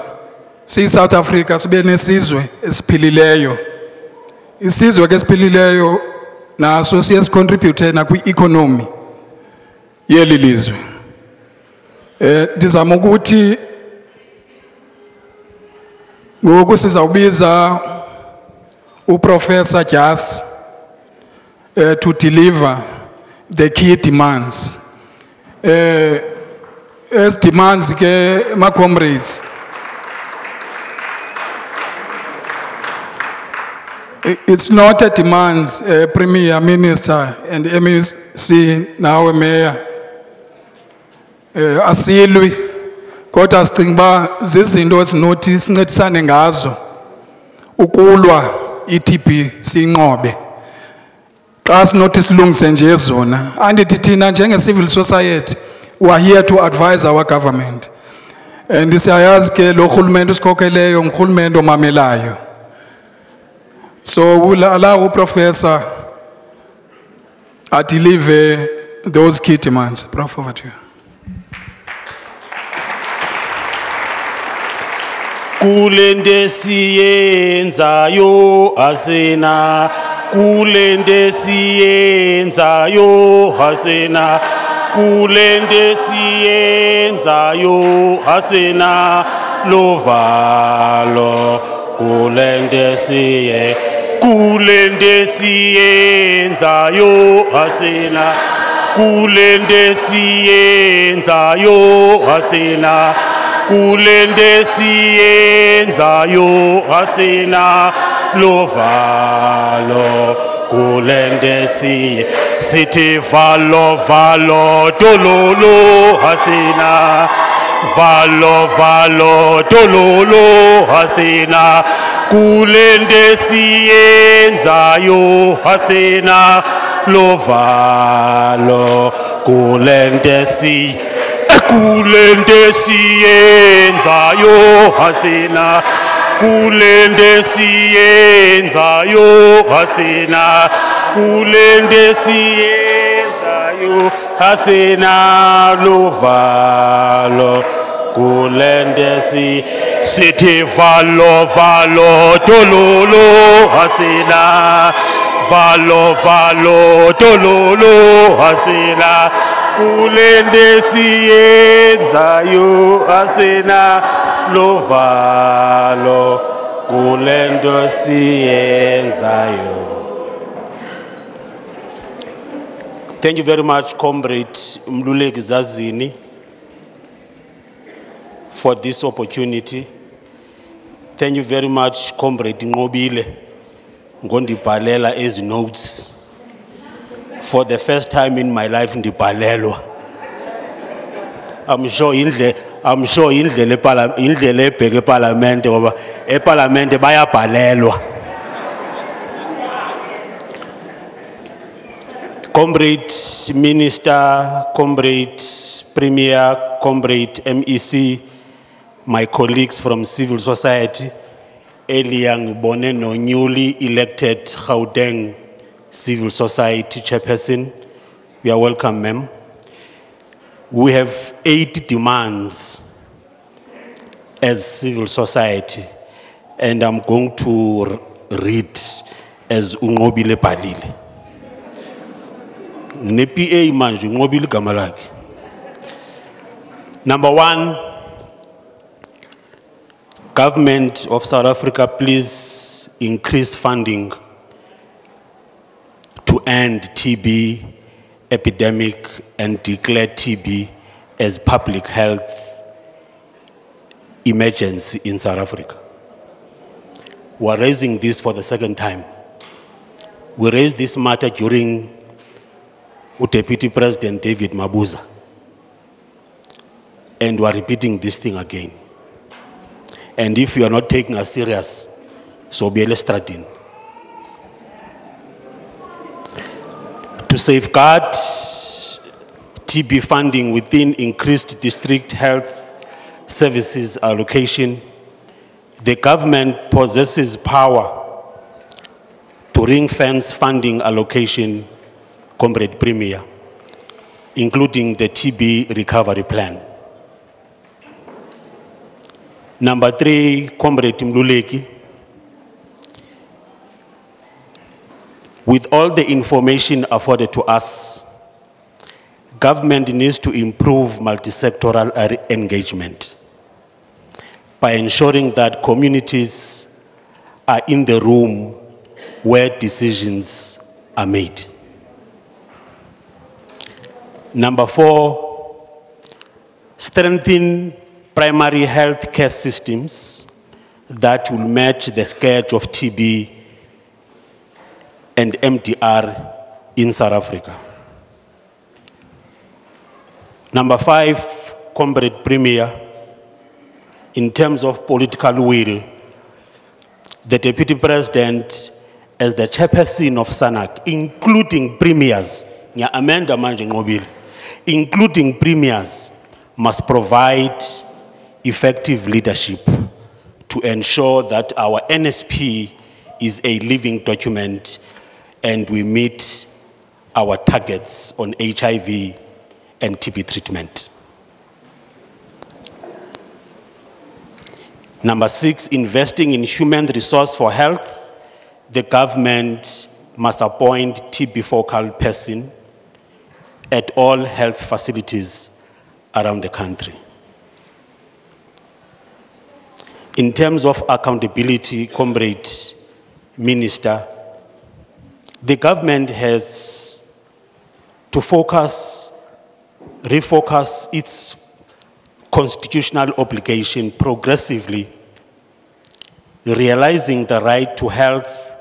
South Africa sibe nesizwe esiphilileyo. Isizwe ke esiphilileyo naso siyasicontribute na kwi-economy yeli lizwe. Ndizama ukuthi ngoku sizawubiza uProfessor Jas to deliver the key demands. As demands ke my comrades. It's not a demand, Premier Minister and MEC now Mayor. Asilwi kodwa sicinga zizinto ezinothi sincedisane ngazo ukulwa i-TB sinqobe. Xa sinothi silungise nje zona andithi thina njenge-civil society we are here to advise our government. And siyayazi ke lo rhulumente usikhokheleyo ngurhulumente omamelayo. So we'll allow Professor to deliver those key demands. Prof, over to you. Kulende siyenzayo asena, kulende siyenzayo asena, kulende siyenzayo asena, lovalo, kulende siye, kulende siyenzayo asena, kulende siyenzayo asena. Kulende siyenzayo asena lovalo kulende sithi valo valo tololo asena valo valo tololo asena kulende siyenzayo asena lovalo kulende kulende siyenzayo asena kulende siyenzayo asena kulende siyenzayo asena lovalo kulende sithi valo valo tololo asena valo valo tololo asena kulende siyenzayo asena lovalo kulendo siyenzayo. Thank you very much, Comrade Mluleki Zazini, for this opportunity. Thank you very much, Comrade Ngobile. Ngondibhalela as notes. For the first time in my life, ndibhalelwa. I'm sure indlela ebheke eParliament ngoba eParliament bayabhalelwa. Comrade Minister, Comrade Premier, Comrade MEC, my colleagues from civil society, Eliang Boneno, newly elected Gauteng Civil Society Chairperson. You are welcome, ma'am. We have 8 demands as civil society, and I'm going to read as Ngobile Palile. NPA manje Ngobile Gamalaki. Number 1, Government of South Africa, please increase funding to end TB epidemic and declare TB as public health emergency in South Africa. We're raising this for the second time. We raised this matter during Deputy President David Mabuza. And we're repeating this thing again. And if you are not taking us serious, so be illustrating. To safeguard TB funding within increased district health services allocation, the government possesses power to ring-fence funding allocation, Comrade Premier, including the TB recovery plan. Number 3, Comrade Mluleki, with all the information afforded to us, government needs to improve multi-sectoral engagement by ensuring that communities are in the room where decisions are made. Number 4, strengthen primary health care systems that will match the scourge of TB and MDR in South Africa. Number 5, Comrade Premier, in terms of political will, the Deputy President, as the chairperson of SANAC, including premiers, including premiers, must provide effective leadership to ensure that our NSP is a living document and we meet our targets on HIV and TB treatment. Number 6, investing in human resource for health. The government must appoint TB focal person at all health facilities around the country. In terms of accountability, Comrade Minister, the government has to refocus its constitutional obligation progressively, realizing the right to health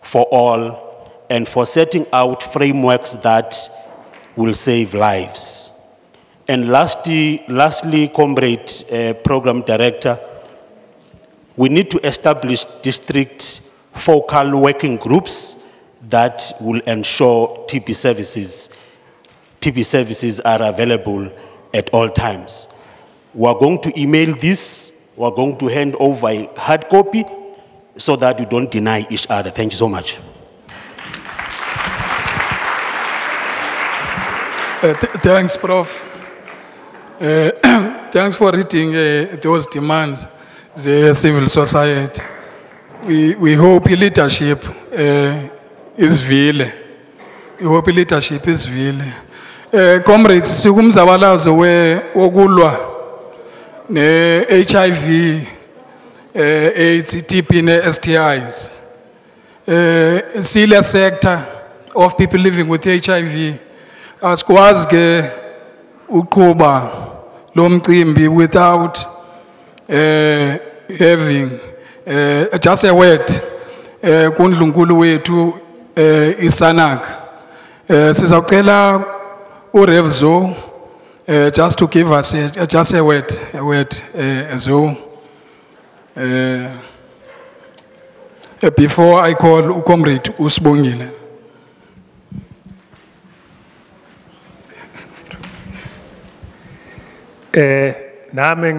for all and for setting out frameworks that will save lives. And lastly, Comrade Program Director, we need to establish district focal working groups that will ensure TB services are available at all times. We are going to email this. We are going to hand over a hard copy so that we don't deny each other. Thank you so much. Thanks, Prof. Thanks for reading those demands, the civil society. We hope leadership is vile. We hope leadership is vile. Comrades, sikumzabalazo wokulwa ne-HIV, AIDS, TB, ne-STIs. Sile sector of people living with HIV. Asikwazi ke uqhuba lo mcimbi without having Just a word, kundlunkulu wetu SANAC. Sizawucela uRevzo just to give us just a word Zo. Before I call Comrade Usbongile. Nami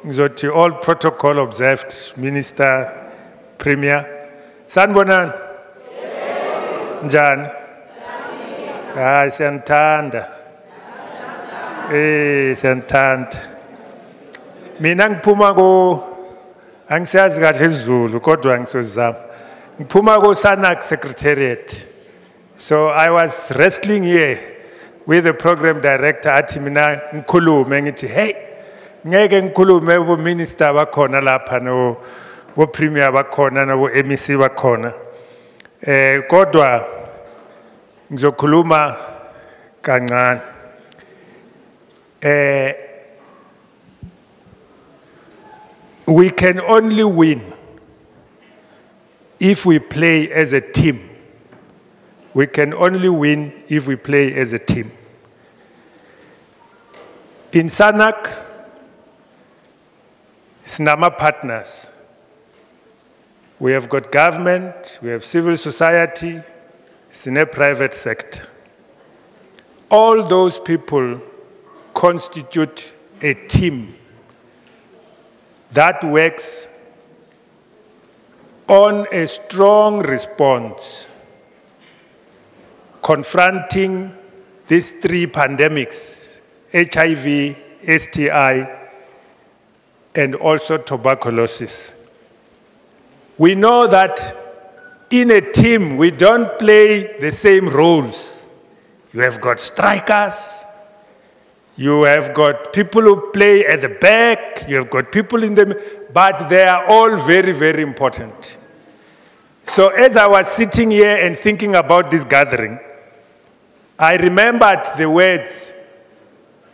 ngizothi all protocol observed, Minister, Premier. Sanibonani? Njani? Hayi siyanithanda. Siyanithanda. Mina ngiphuma angisiyazi kahle isiZulu kodwa ngisozama. Ngiphuma SANAC Secretariat. So I was wrestling here with the program director athi mina ngikhulume ngithi hey ngeke ngikhulume bo minister bakhona lapha no bo premier bakhona no bo MEC bakhona kodwa ngizokhuluma kancane we can only win if we play as a team. We can only win if we play as a team. In SANAC, Sinama partners. We have got government, we have civil society, Sine private sector. All those people constitute a team that works on a strong response confronting these three pandemics, HIV, STI, and also tuberculosis. We know that in a team, we don't play the same roles. You have got strikers, you have got people who play at the back, you have got people in the, but they are all very, very important. So as I was sitting here and thinking about this gathering, I remembered the words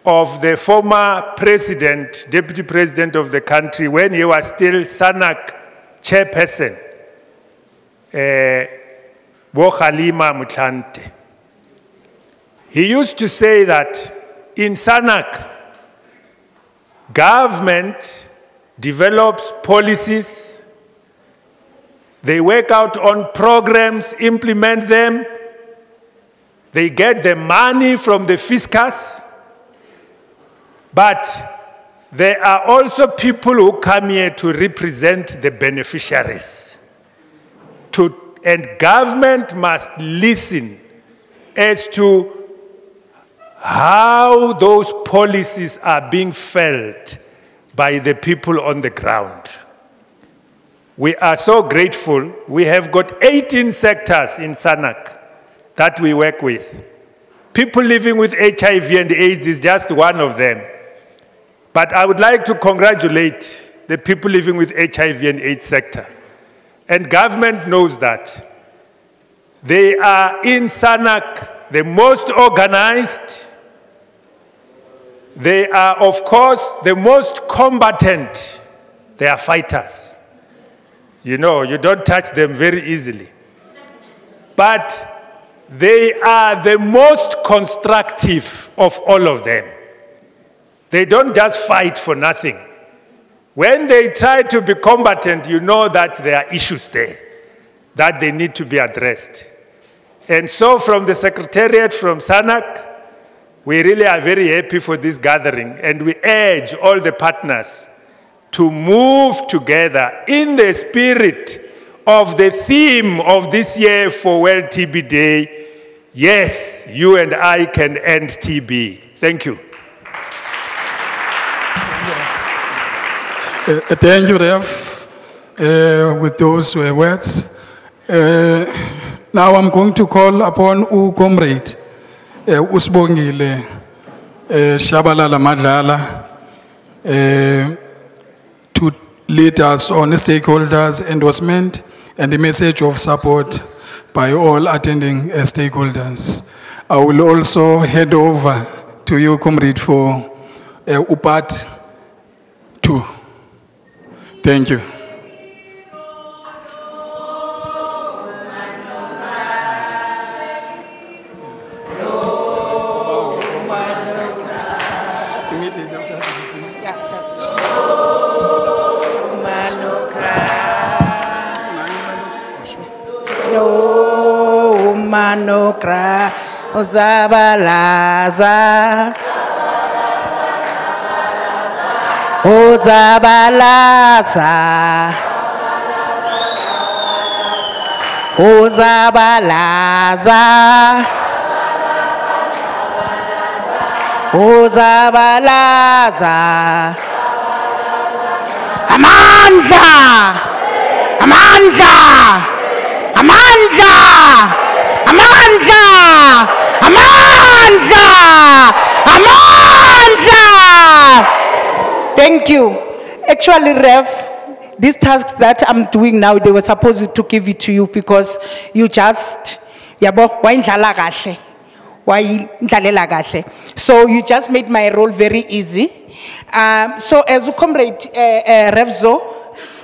of the former president, deputy president of the country, when he was still SANAC chairperson, Kgalema Motlanthe. He used to say that in SANAC, government develops policies, they work out on programs, implement them, they get the money from the fiscus, but there are also people who come here to represent the beneficiaries. And government must listen as to how those policies are being felt by the people on the ground. We are so grateful. We have got 18 sectors in SANAC that we work with. People living with HIV and AIDS is just one of them. But I would like to congratulate the people living with HIV and AIDS sector. And government knows that. They are in SANAC the most organized. They are, of course, the most combatant. They are fighters. You know, you don't touch them very easily. But they are the most constructive of all of them. They don't just fight for nothing. When they try to be combatant, you know that there are issues there that they need to be addressed. And so from the Secretariat, from SANAC, we really are very happy for this gathering, and we urge all the partners to move together in the spirit of the theme of this year for World TB Day. Yes, you and I can end TB. Thank you. Thank you, Rev, with those words. Now I'm going to call upon Comrade Usbongile Shabalala Madlala to lead us on stakeholders' endorsement and the message of support by all attending stakeholders. I will also hand over to you, Comrade, for part 2. Thank you. nogra uzabalaza uzabalaza uzabalaza uzabalaza amandla amandla amandla amandla amandla amandla. Thank you. Actually, Rev, these tasks that I'm doing now, they were supposed to give it to you because you just yabo wayindlala kahle. So you just made my role very easy. So as a comrade Revzo,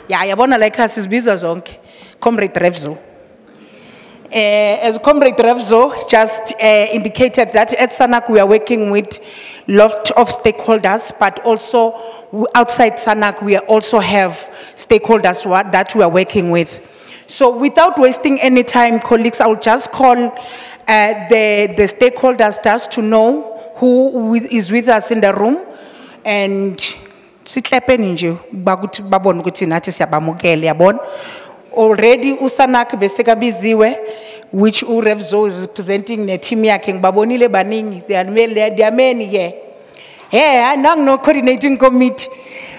yeah, yabona like us is busy zonke. Comrade Revzo. As Comrade Revzo just indicated that at SANAC we are working with lot of stakeholders, but also outside SANAC we also have stakeholders that we are working with. So without wasting any time, colleagues, I will just call the stakeholders just to know who is with us in the room, and already uSANAC beseka biziwe, which uRevzo is representing the team yakhe ngibabonile baningi, they are many here. Yeah, nang no coordinating committee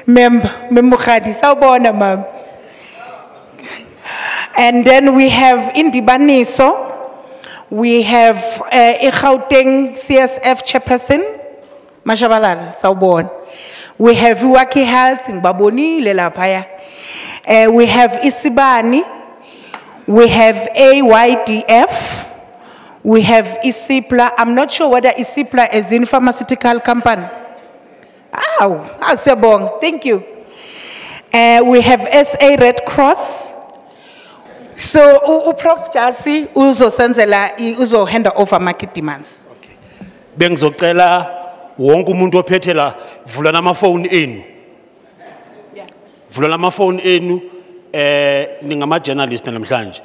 member Membukhadi sawubona ma'am. And then we have Indibaniso, we have Gauteng CSF chairperson Mashabalala sawubona. We have Waki Health ngibabonile lapha. We have Isibani, we have AYDF, we have ISIPLA. I'm not sure whether ISIPLA is in pharmaceutical company. Oh, Asebong, thank you. We have SA Red Cross. So, Prof. Jasi, uzo senzela, uzo hand over market demands. Bengizocela wonke umuntu ophethe la vula namafoni enu. Vula namafoni enu ningama journalist namhlanje.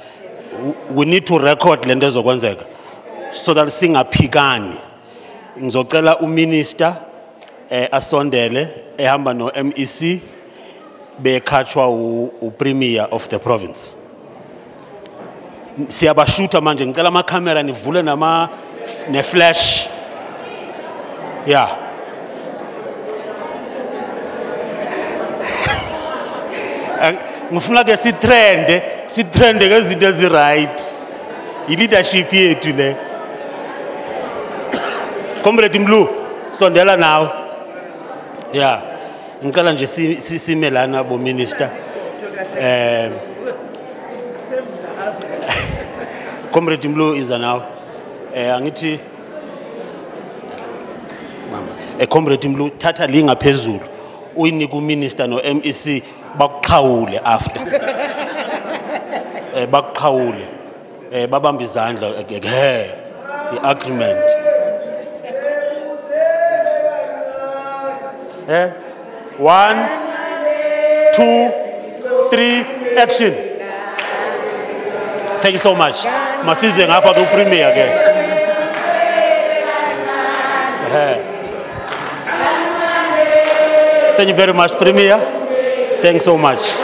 We need to record lento ezokwenzeka so that singaphikani. Ngizocela uminister asondele ehamba no MEC bekhatshwa upremier of the province. Siyabashuta manje ngicela ama camera nivule ne flash. Yeah. Ngifuna ke sitrende ngezinto ezi right. I leadership yethu le. Comrade Mlu, sondela now. Yeah. Ngicela nje simelana bo minister. Comrade Mlu is now. Angithi Comrade Mlu thatha linga phezulu. Uyinika uminister no MEC bakuqhawule after. Bakuqhawule. Babamba izandla agreement. 1, 2, 3, action. Thank you so much. Masize ngapha ku premier again. Thank you very much, Premier. Thanks so much.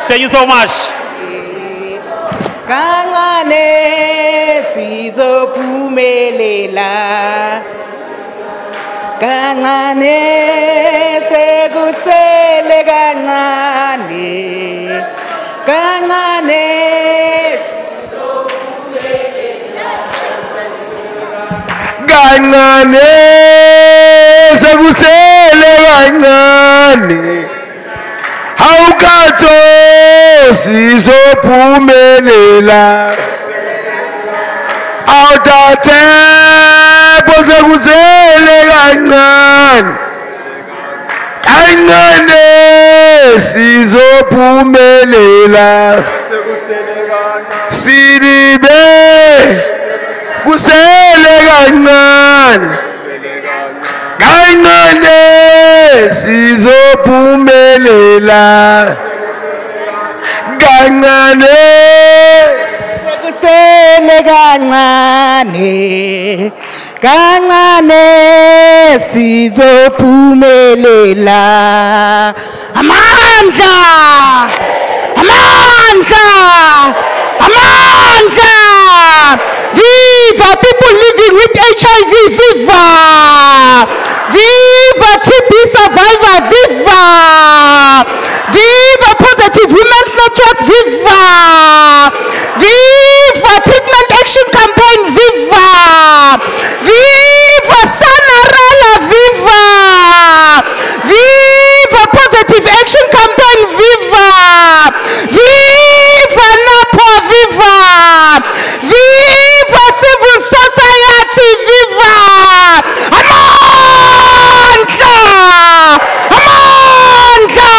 Thank you so much. Kancane sizophumelela. Kancane sekusele kancane. Kancane kancane sekusele kancane. Awukatho sizophumelela. Awudathe sekusele kancane. Kancane sizophumelela. Sedibeng kusele kancane. Kancane sizophumelela. kancane sekusele kancane kancane sizophumelela amandla amandla amandla viva people living with HIV viva viva TB survivor viva viva positive women's network viva viva treatment action campaign viva viva SANERELA viva viva positive action campaign viva viva NAPWA viva viva civil society viva amandla amandla.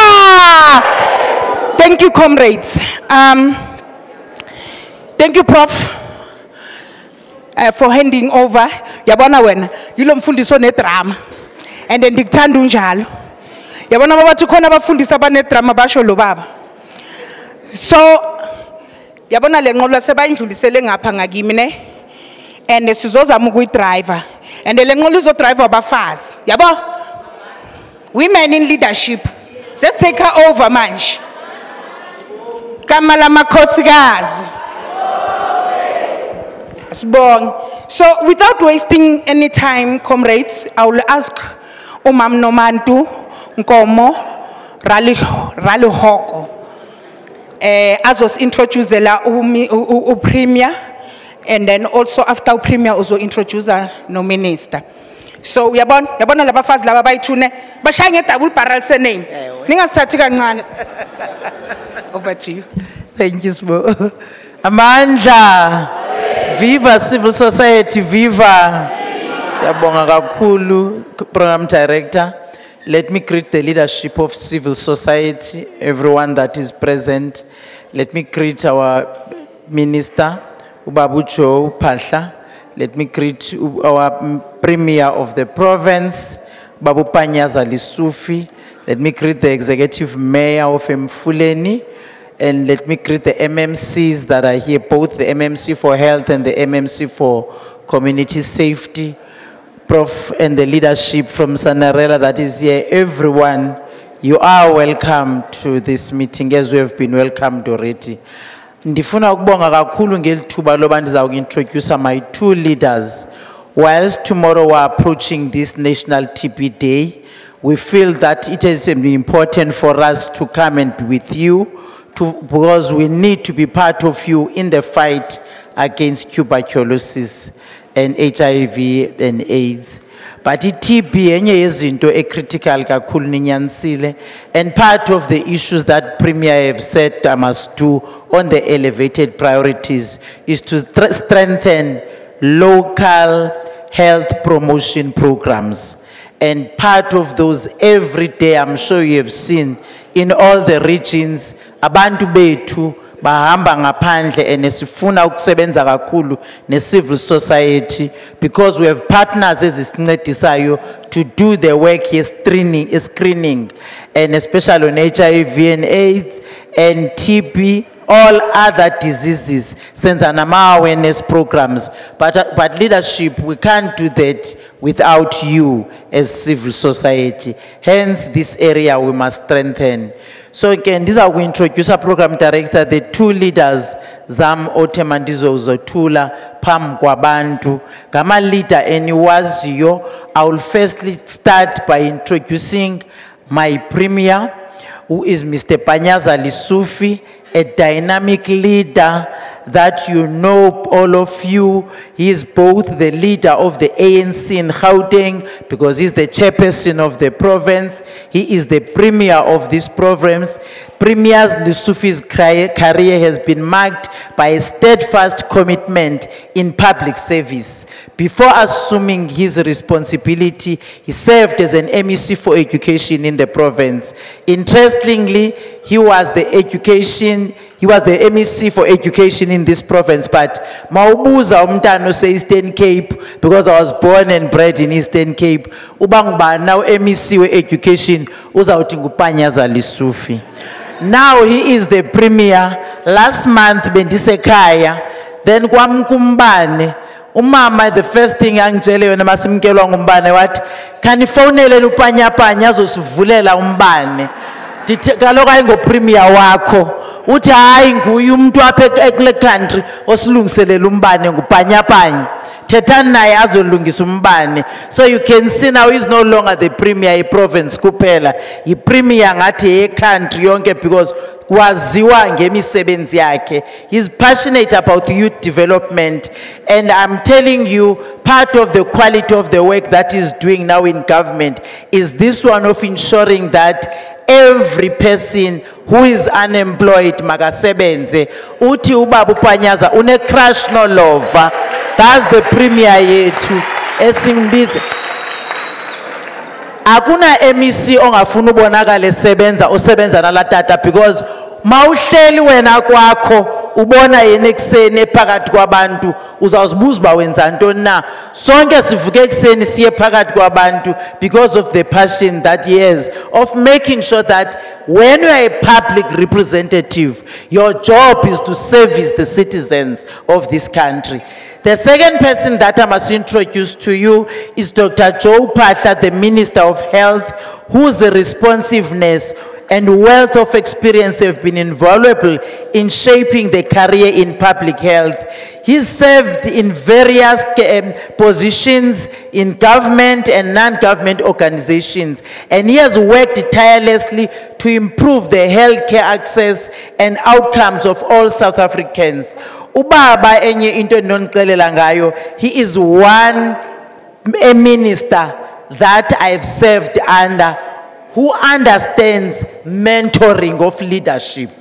Thank you, comrades. Thank you, Prof, for handing over. Yabona wena, yilo mfundiso nedrama. And then ndikuthanda unjalo. Yabona babathi khona abafundisi abanedrama basho lo baba. So, yabona le nqola sebayindlulisele ngapha ngakimi ne. And sizozama ukuyidriver. And le nqola izodriver abafazi. Yabo? Women in leadership. Let's take her over manje. Kamala makhosikazi. So without wasting any time, comrades, I will ask Nomantu, Nkomo-Ralehoko, as was introduced the premier, and then also after premier also introduce no minister. So yabona labafazi laba bayithune bashaya ngedouble barrel name. Ningasithathi kancane. Over to you. Thank you, Sbo. Amandla. Viva civil society, viva. Siyabonga kakhulu, program director. Let me greet the leadership of civil society, everyone that is present. Let me greet our minister, Ubabucho Phaahla. Let me greet our premier of the province, Babu Panyaza Lesufi. Let me greet the executive mayor of Mfuleni. And let me greet the MMCs that are here, both the MMC for health and the MMC for community safety. Prof and the leadership from SANERELA that is here, everyone, you are welcome to this meeting as we have been welcomed already. Ndifuna ukubonga kakhulu ngelithuba loba ndizawuintroduce my two leaders. Whilst tomorrow we're approaching this National TB Day, we feel that it is important for us to come and be with you because we need to be part of you in the fight against tuberculosis and HIV and AIDS. But TB enye yezinto critical kakhulu ninyanisile, and part of the issues that Premier have said I must do on the elevated priorities is to strengthen local health promotion programs. And part of those every day, I'm sure you have seen in all the regions, abantu bethu bahamba ngaphandle enesifuna ukusebenza kakhulu ne civil society because we have partners ezisincedisayo to do the work screening and especially on HIV and AIDS and TB, all other diseases, since nama awareness programs. But leadership, we can't do that without you as civil society. Hence, this area we must strengthen. So again, these are we introduce our program director, the two leaders, Zam Otemandizo Zotula, Pam Kwabantu, Gama leader eniwaziyo. I will firstly start by introducing my premier, who is Mr. Panyaza Lesufi, a dynamic leader that you know, all of you. He is both the leader of the ANC in Gauteng because he's the chairperson of the province. He is the premier of this province. Premier Lesufi's career has been marked by a steadfast commitment in public service. Before assuming his responsibility, he served as an MEC for education in the province. Interestingly, he was the MEC for education in this province, but maubuza umntana say Eastern Cape, because I was born and bred in Eastern Cape, ubangba now MEC for education, uzawuthi nguPanyaza Lesufi. Now he is the premier last month bendisekhaya, then kwamkumbane, umama the first thing angitshele yona masimkelwa ngumbane wathi, "Khanifonele uPanyapanya azosivulela umbane." Ndithi kaloku ayingopremier wakho. Uthi hayi nguye umuntu apha kule country osilungiselela umbane nguPanyapanya. Thethani naye azolungisa umbane. So you can see now he's no longer the premier province kuphela. Premier ngathi country yonke because waziwa ngemisebenzi yakhe. He's passionate about youth development, and I'm telling you, part of the quality of the work that he's doing now in government is this one of ensuring that every person who is unemployed makasebenze. Uthi ubaba uPanyaza une crush no lover. That's the premier yethu esimbiza. Akuna MEC ongafuna ubonakala esebenza osebenza nalatata, because mawuhleli wena kwakho ubona yena ekseni ephakathi kwabantu uzawuzibuza ba wenza ntoni na. Sonke sivuke ekseni siye phakathi kwabantu because of the passion that he has of making sure that when you are a public representative, your job is to service the citizens of this country. The second person that I must introduce to you is Dr. Phaahla, the Minister of Health, whose responsiveness and wealth of experience have been invaluable in shaping the career in public health. He served in various positions in government and non-government organizations, and he has worked tirelessly to improve the healthcare access and outcomes of all South Africans. Ubaba enye into endonixelela ngayo, he is a minister that I've served under who understands mentoring of leadership.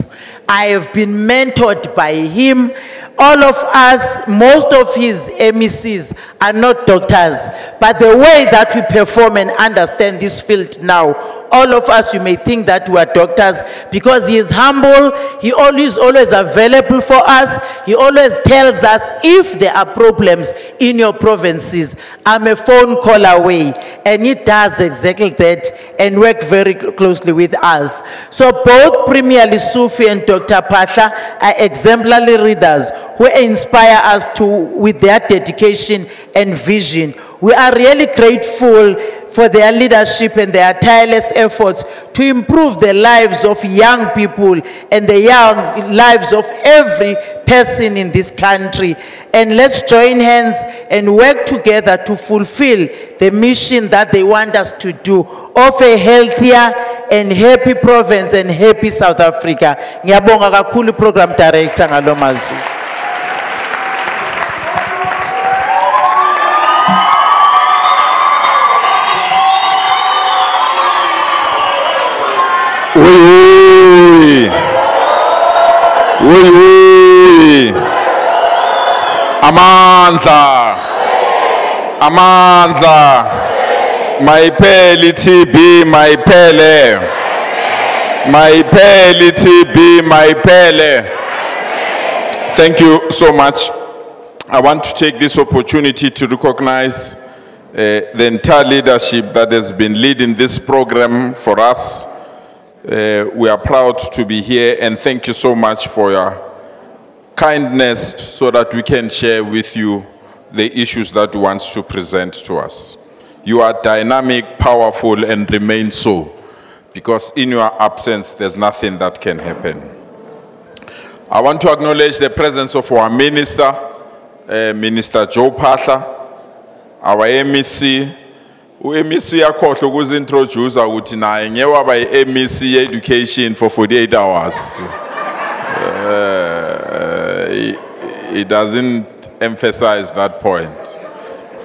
I have been mentored by him. All of us, most of his MECs are not doctors, but the way that we perform and understand this field now, all of us, you may think that we are doctors, because he is humble, he always available for us, he always tells us if there are problems in your provinces, I'm a phone call away, and he does exactly that and work very closely with us. So both Premier Lesufi and Dr. Phaahla are exemplary leaders who inspire us with their dedication and vision. We are really grateful for their leadership and their tireless efforts to improve the lives of young people and the young lives of every person in this country. And let's join hands and work together to fulfill the mission that they want us to do of a healthier and happy province and happy South Africa. Ngiyabonga kakhulu Program Director ngalomazwi. Amandla, mayiphele TB, mayiphele TB, mayiphele. Thank you so much. I want to take this opportunity to recognize the entire leadership that has been leading this program for us. We are proud to be here, and thank you so much for your kindness so that we can share with you the issues that we want to present to us. You are dynamic, powerful, and remain so, because in your absence, there's nothing that can happen. I want to acknowledge the presence of our Minister, Minister Phaahla, our MEC. MEC yakhohlwa ukuzintroduce ukuthi naye ngewaba MEC education for 48 hours. He doesn't emphasize that point.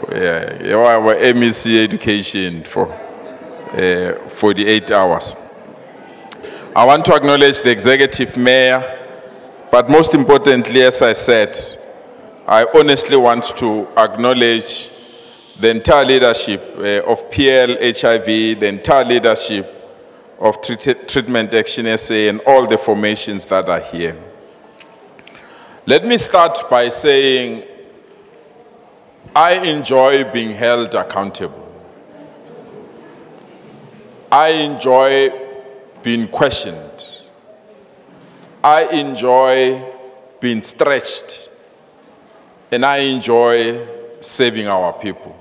Yewaba MEC education for 48 hours. I want to acknowledge the executive mayor, but most importantly, as I said, I honestly want to acknowledge the entire leadership of PLHIV, the entire leadership of Treatment Action SA, and all the formations that are here. Let me start by saying I enjoy being held accountable. I enjoy being questioned. I enjoy being stretched, and I enjoy serving our people.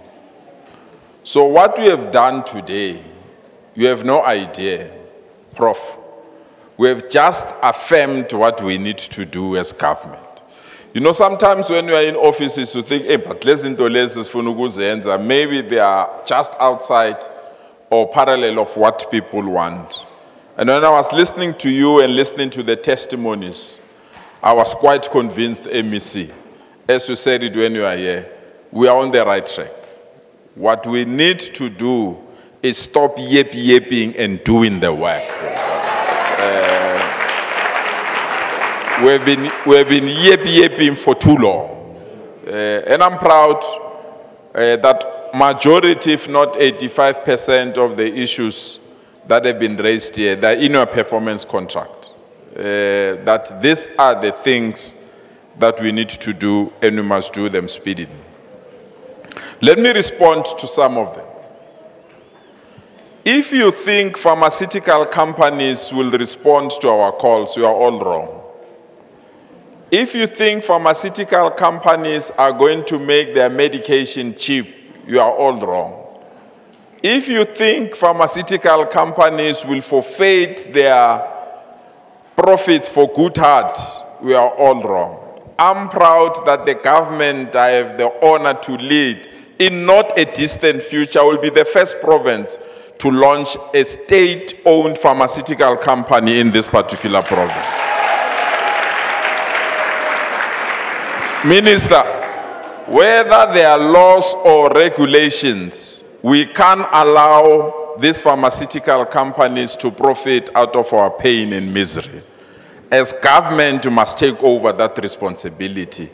So what we have done today, you have no idea, Prof. We have just affirmed what we need to do as government. You know, sometimes when you are in offices, you think, hey, but maybe they are just outside or parallel of what people want. And when I was listening to you and listening to the testimonies, I was quite convinced, MEC, as you said it when you are here, we are on the right track. What we need to do is stop yipping and doing the work. We've been yipping for too long. And I'm proud that majority, if not 85% of the issues that have been raised here, they're in your performance contract. That these are the things that we need to do, and we must do them speedily. Let me respond to some of them. If you think pharmaceutical companies will respond to our calls, you are all wrong. If you think pharmaceutical companies are going to make their medication cheap, you are all wrong. If you think pharmaceutical companies will forfeit their profits for good hearts, we are all wrong. I'm proud that the government I have the honor to lead, in not a distant future, will be the first province to launch a state-owned pharmaceutical company in this particular province. Minister, whether there are laws or regulations, we can't allow these pharmaceutical companies to profit out of our pain and misery. As government, you must take over that responsibility.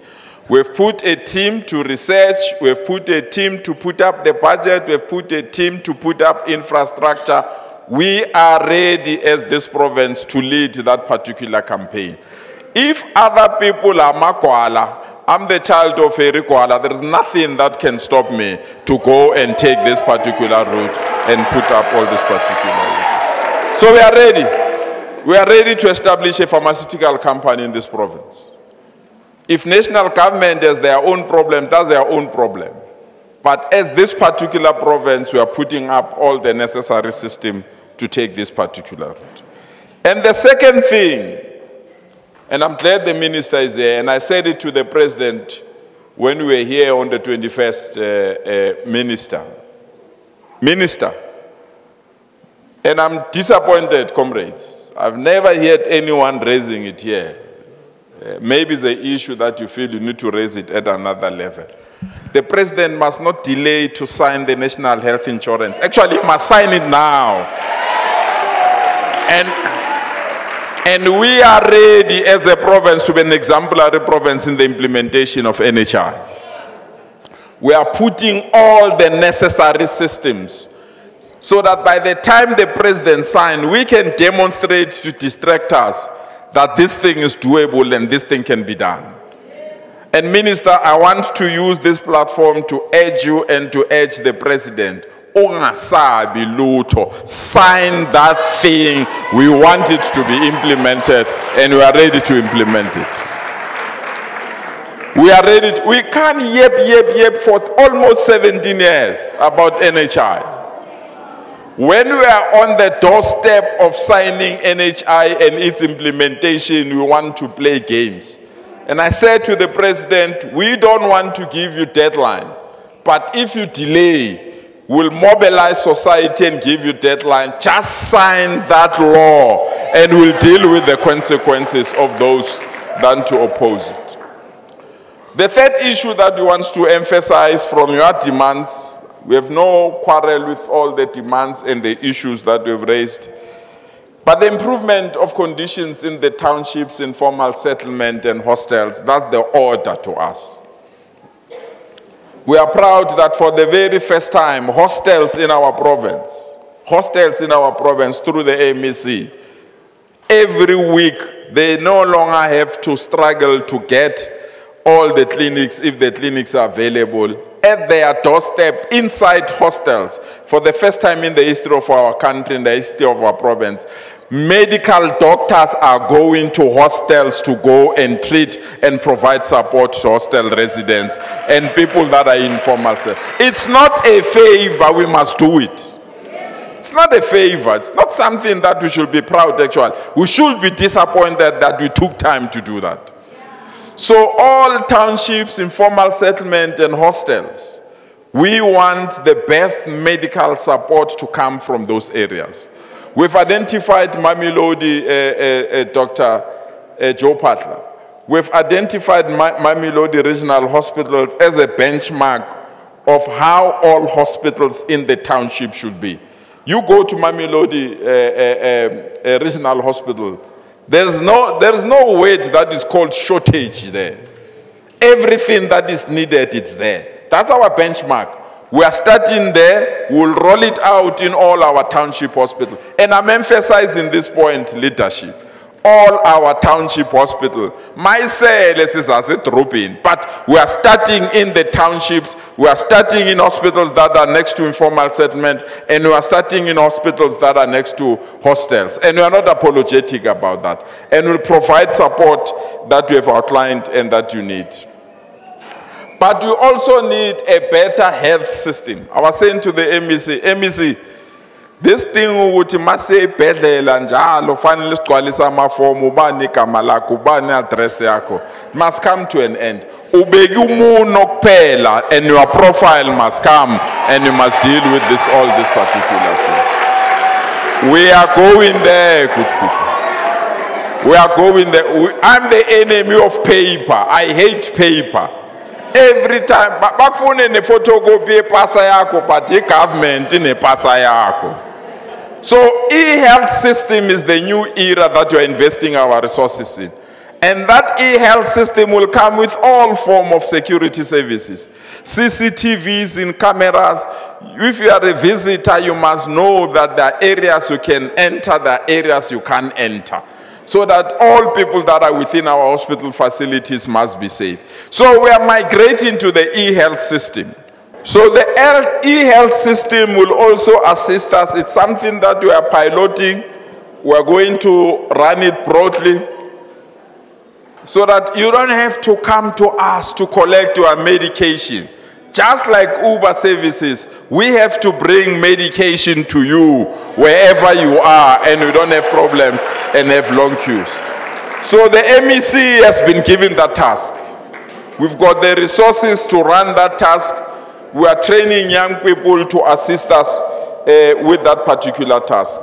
We've put a team to research, we've put a team to put up the budget, we've put a team to put up infrastructure. We are ready as this province to lead that particular campaign. If other people are Makwala, I'm the child of Eri Kwala, there is nothing that can stop me to go and take this particular route and put up all this particular route. So we are ready. We are ready to establish a pharmaceutical company in this province. If national government has their own problem, that's their own problem. But as this particular province, we are putting up all the necessary system to take this particular route. And the second thing, and I'm glad the minister is here, and I said it to the president when we were here on the 21st, Minister, and I'm disappointed, comrades. I've never heard anyone raising it here. Maybe it's an issue that you feel you need to raise it at another level. The president must not delay to sign the national health insurance. Actually, he must sign it now. And we are ready as a province to be an exemplary province in the implementation of NHI. We are putting all the necessary systems so that by the time the president signs, we can demonstrate to distractors that this thing is doable and this thing can be done. And Minister, I want to use this platform to urge you and to urge the president. Sign that thing. We want it to be implemented and we are ready to implement it. We are ready. We can't yep for almost 17 years about NHI. When we are on the doorstep of signing NHI and its implementation, we want to play games. And I said to the president, we don't want to give you deadline, but if you delay, we'll mobilize society and give you deadline. Just sign that law and we'll deal with the consequences of those that to oppose it. The third issue that we want to emphasize from your demands, we have no quarrel with all the demands and the issues that we've raised, but the improvement of conditions in the townships, informal settlement and hostels, that's the order to us. We are proud that for the very first time, hostels in our province through the MEC, every week they no longer have to struggle to get all the clinics, if the clinics are available, at their doorstep inside hostels. For the first time in the history of our country, in the history of our province, Medical doctors are going to hostels to go and treat and provide support to hostel residents and people that are in informal sector. It's not a favor, we must do it. It's not a favor, it's not something that we should be proud actually. We should be disappointed that we took time to do that. So all townships, informal settlement and hostels, we want the best medical support to come from those areas. We've identified Mamelodi, Dr. Joe Phaahla. We've identified Mamelodi Regional Hospital as a benchmark of how all hospitals in the township should be. You go to Mamelodi Regional Hospital, there's no word that is called shortage there. Everything that is needed, it's there. That's our benchmark. We are starting there, we'll roll it out in all our township hospitals. And I'm emphasizing this point, leadership. All our township hospitals, myself is as a dropping, but we are starting in the townships, we are starting in hospitals that are next to informal settlement, and we are starting in hospitals that are next to hostels. And we are not apologetic about that. And we'll provide support that we have outlined and that you need. But we also need a better health system. I was saying to the MEC, this thing ukuthi mase ibhedlela njalo fanele sigcwalisa amaform ubani igama lakho ubani address yakho must come to an end. Ubeki umuno kuphela and your profile must come and you must deal with all this particular thing. We are going there, good people. We are going there. I'm the enemy of paper. I hate paper. Every time, bakufune ne photocopy epasa yakho, but the government ne pasa yakho. So e-health system is the new era that you are investing our resources in. And that e-health system will come with all forms of security services. CCTVs in cameras. If you are a visitor, you must know that there are areas you can enter, there are areas you can't enter. So that all people that are within our hospital facilities must be safe. So we are migrating to the e-health system. So the e-health system will also assist us. It's something that we are piloting. We are going to run it broadly so that you don't have to come to us to collect your medication. Just like Uber services, we have to bring medication to you wherever you are and you don't have problems and have long queues. So the MEC has been given that task. We've got the resources to run that task. We are training young people to assist us with that particular task.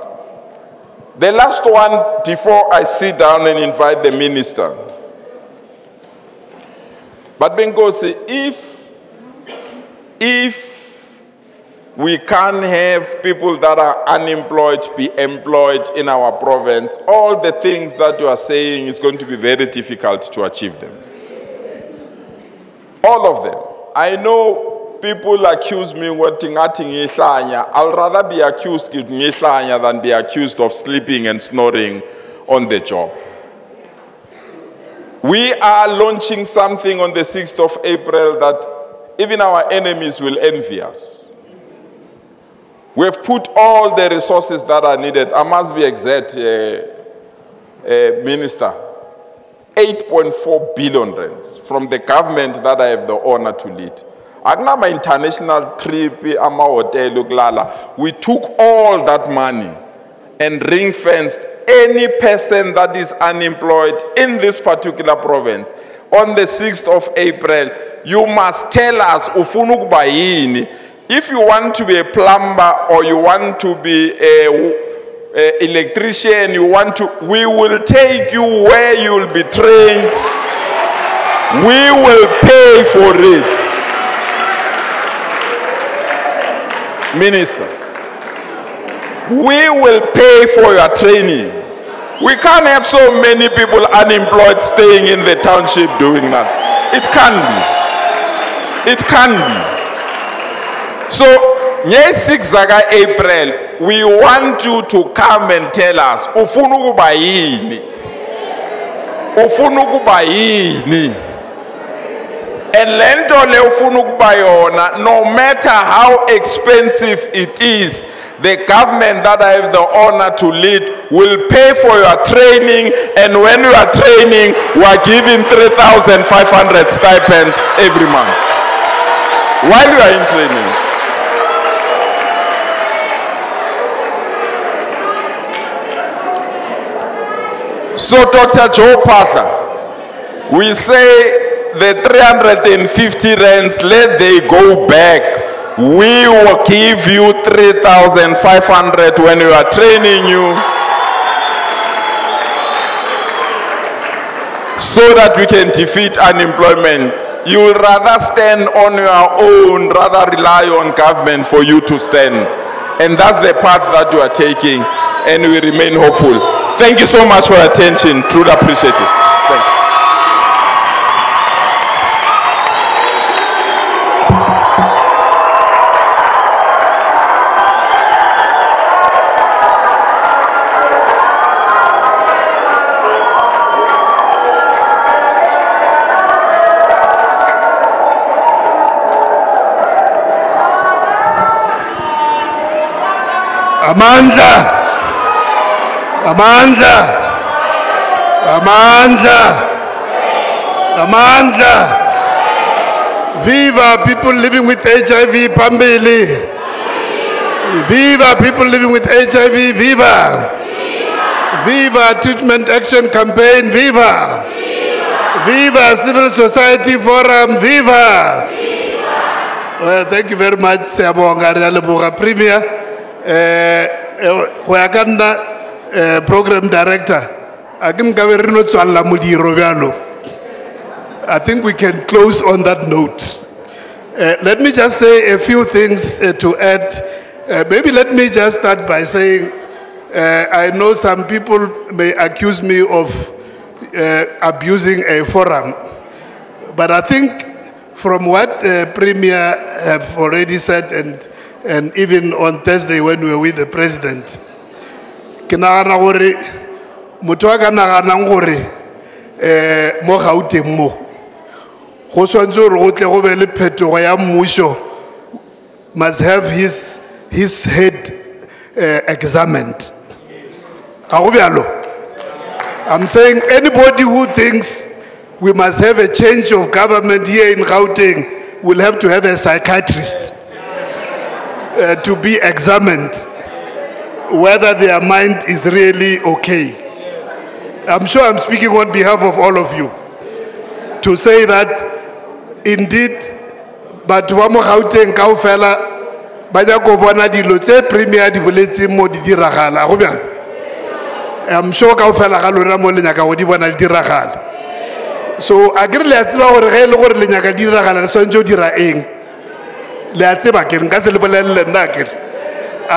The last one, before I sit down and invite the minister. But Bengosi, if we can't have people that are unemployed be employed in our province, all the things that you are saying is going to be very difficult to achieve them. All of them. I know people accuse me of I'll rather be accused of than be accused of sleeping and snoring on the job. We are launching something on the 6th of April that even our enemies will envy us. We have put all the resources that are needed. I must be exact, Minister. 8.4 billion rands from the government that I have the honor to lead. Agnama international trip, ama hotel, uklala. We took all that money and ring-fenced any person that is unemployed in this particular province. On the 6th of April, you must tell us, ufunu kuba yini. If you want to be a plumber or you want to be a electrician, we will take you where you will be trained. We will pay for it. Minister, we will pay for your training. We can't have so many people unemployed staying in the township doing that. It can be. It can be. So, 6 April, we want you to come and tell us, ufunu kuba yini? Ufunu kuba yini? And lento le ufunu kuba yona, no matter how expensive it is, The government that I have the honor to lead will pay for your training, and when you are training, we are giving 3,500 stipend every month while you are in training. So Dr. Joe Phaahla, we say the 350 rands, let they go back. We will give you 3,500 when we are training you, so that we can defeat unemployment. You will rather stand on your own, rather rely on government for you to stand. And that's the path that you are taking, and we remain hopeful. Thank you so much for your attention. Truly appreciate it. Thanks. Amandla! Amandla! Amandla! Amandla! Viva people living with HIV, Pambili! Viva people living with HIV, viva! Viva Treatment Action Campaign, viva! Viva Civil Society Forum, viva! Well, thank you very much, Siyabonga Realeboga Premier. Program Director, I think we can close on that note. Let me just say a few things to add. Maybe let me just start by saying, I know some people may accuse me of abusing a forum, but I think from what Premier have already said, and even on Thursday when we were with the President, ke nagana gore motho a ka naganang gore mo Gauteng mo go swantse gore go tle go be le phetogo ya mmuso must have his head examined. Ga go bjalo? I'm saying anybody who thinks we must have a change of government here in Gauteng will have to have a psychiatrist to be examined whether their mind is really okay. I'm sure I'm speaking on behalf of all of you to say that indeed, but wa mo Gauteng kaofela ba ja go bona dilo tse Premier di boletse mo di diragala go bjang. I'm sure kaofela ga lona mo le nyaka go di bona di diragala. So a gre le a tseba gore ge le gore le nyaka di diragala le swantse o dira eng. I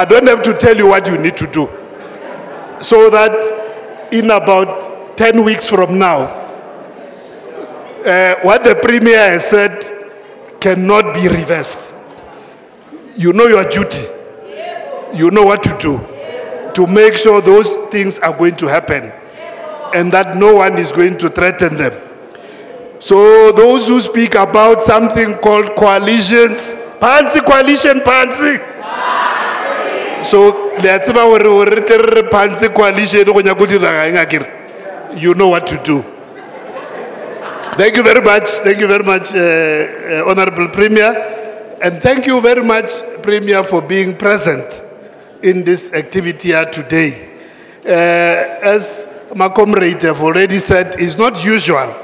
don't have to tell you what you need to do. So that in about 10 weeks from now, what the Premier has said cannot be reversed. You know your duty. You know what to do to make sure those things are going to happen and that no one is going to threaten them. So those who speak about something called coalitions, Pansi coalition, Pansi. So Pansi coalition, you know what to do. Thank you very much, Honorable Premier, and thank you very much, Premier, for being present in this activity here today. As my comrade have already said, it's not usual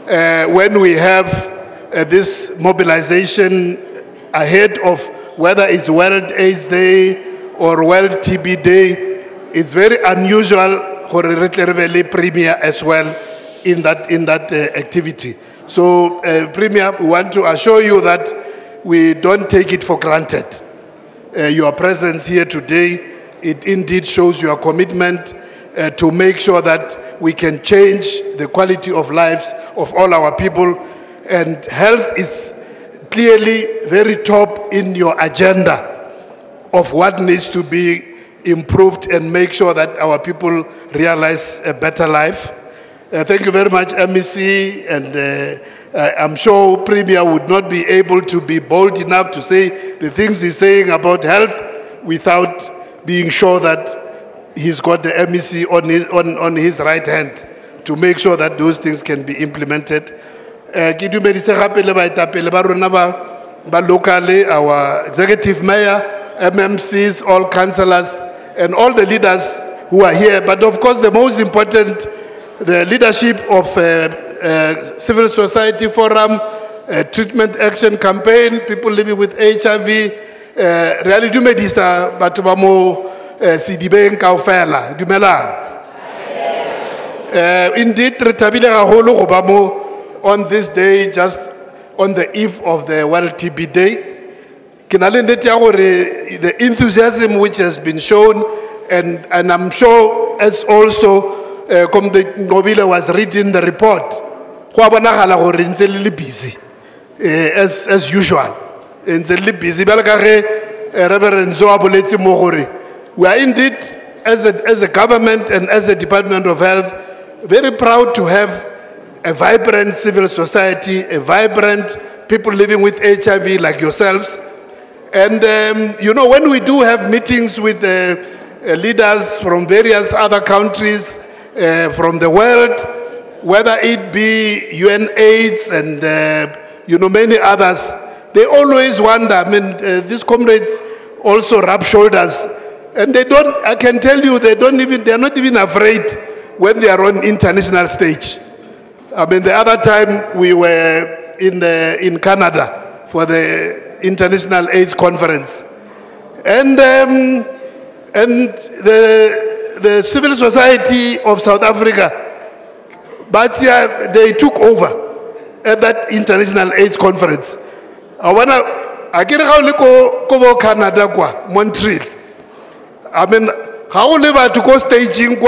when we have this mobilization ahead of whether it's World AIDS Day or World TB Day. It's very unusual for a Premier as well in that activity. So, Premier, we want to assure you that we don't take it for granted. Your presence here today, it indeed shows your commitment to make sure that we can change the quality of lives of all our people, and health is clearly very top in your agenda of what needs to be improved and make sure that our people realize a better life. Thank you very much, MEC, and I'm sure Premier would not be able to be bold enough to say the things he's saying about health without being sure that he's got the MEC on his right hand to make sure that those things can be implemented. Ke dumedise gape le baetapele ba rona ba locally, our executive mayor, MMCs, all councillors, and all the leaders who are here. But of course, the most important, the leadership of civil society forum, treatment action campaign, people living with HIV, really dumedisa batho ba mo Sedibeng ka Phaahla. Dumelang. Indeed, re thabile gagolo go ba mo on this day, just on the eve of the World TB Day. The enthusiasm which has been shown, and I'm sure as also Nkomo was reading the report, busy, as usual. Busy. Reverend Zoa, we are indeed, as a government and as a Department of Health, very proud to have a vibrant civil society, a vibrant people living with HIV like yourselves. And, you know, when we do have meetings with leaders from various other countries from the world, whether it be UN-AIDS and, you know, many others, they always wonder. I mean, these comrades also rub shoulders. And they don't, I can tell you, they're not even afraid when they are on international stage. I mean, the other time we were in Canada for the International AIDS Conference. And the civil society of South Africa, but they took over at that International AIDS Conference. I get go Canada, Montreal. I mean, how live to go staging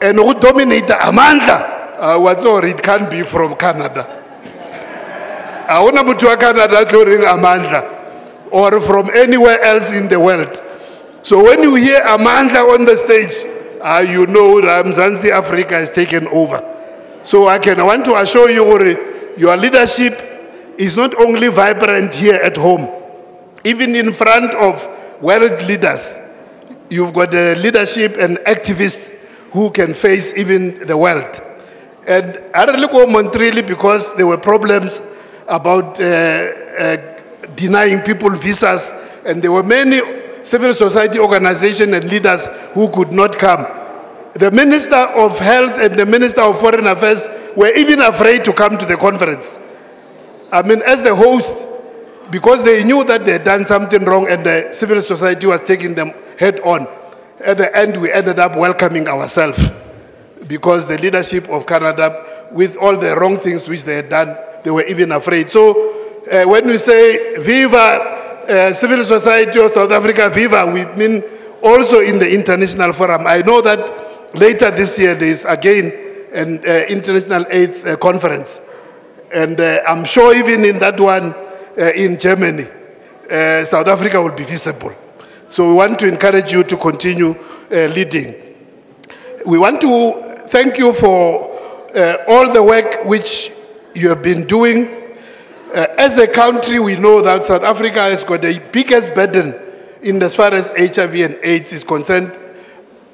and who dominate Amanda? It can't be from Canada. I want to go to Canada during Amanda or from anywhere else in the world. So when you hear Amanda on the stage, you know Ramzansi Africa has taken over. So I want to assure you, your leadership is not only vibrant here at home, even in front of world leaders. You've got the leadership and activists who can face even the world. And I really go Montreal because there were problems about denying people visas, and there were many civil society organizations and leaders who could not come. The Minister of Health and the Minister of Foreign Affairs were even afraid to come to the conference. I mean, as the host, because they knew that they had done something wrong and the civil society was taking them head on. At the end, we ended up welcoming ourselves because the leadership of Canada, with all the wrong things which they had done, they were even afraid. So when we say Viva Civil Society of South Africa, Viva, we mean also in the international forum. I know that later this year there is again an international AIDS conference. And I'm sure even in that one in Germany, South Africa will be visible. So we want to encourage you to continue leading. We want to thank you for all the work which you have been doing. As a country, we know that South Africa has got the biggest burden in as far as HIV and AIDS is concerned.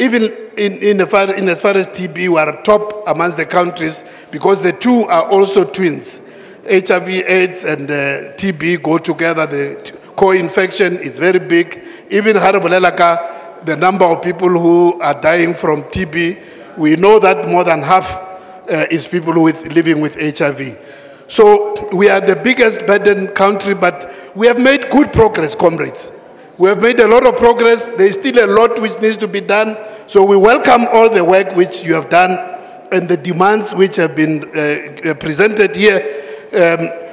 Even in as far as TB, we are top amongst the countries because the two are also twins. HIV, AIDS, and TB go together. The co-infection is very big. Even Harabolelaka, the number of people who are dying from TB, we know that more than half is people living with HIV. So we are the biggest burden country, but we have made good progress, comrades. We have made a lot of progress. There is still a lot which needs to be done. So we welcome all the work which you have done and the demands which have been presented here.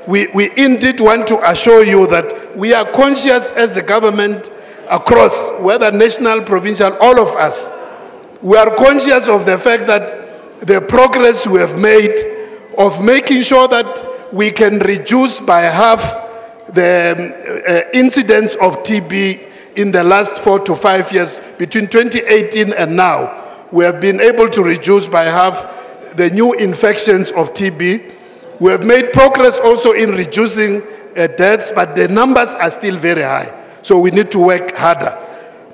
We indeed want to assure you that we are conscious as the government across, whether national, provincial, all of us. We are conscious of the fact that the progress we have made of making sure that we can reduce by half the incidence of TB in the last 4 to 5 years, between 2018 and now. We have been able to reduce by half the new infections of TB. We have made progress also in reducing deaths, but the numbers are still very high. So we need to work harder.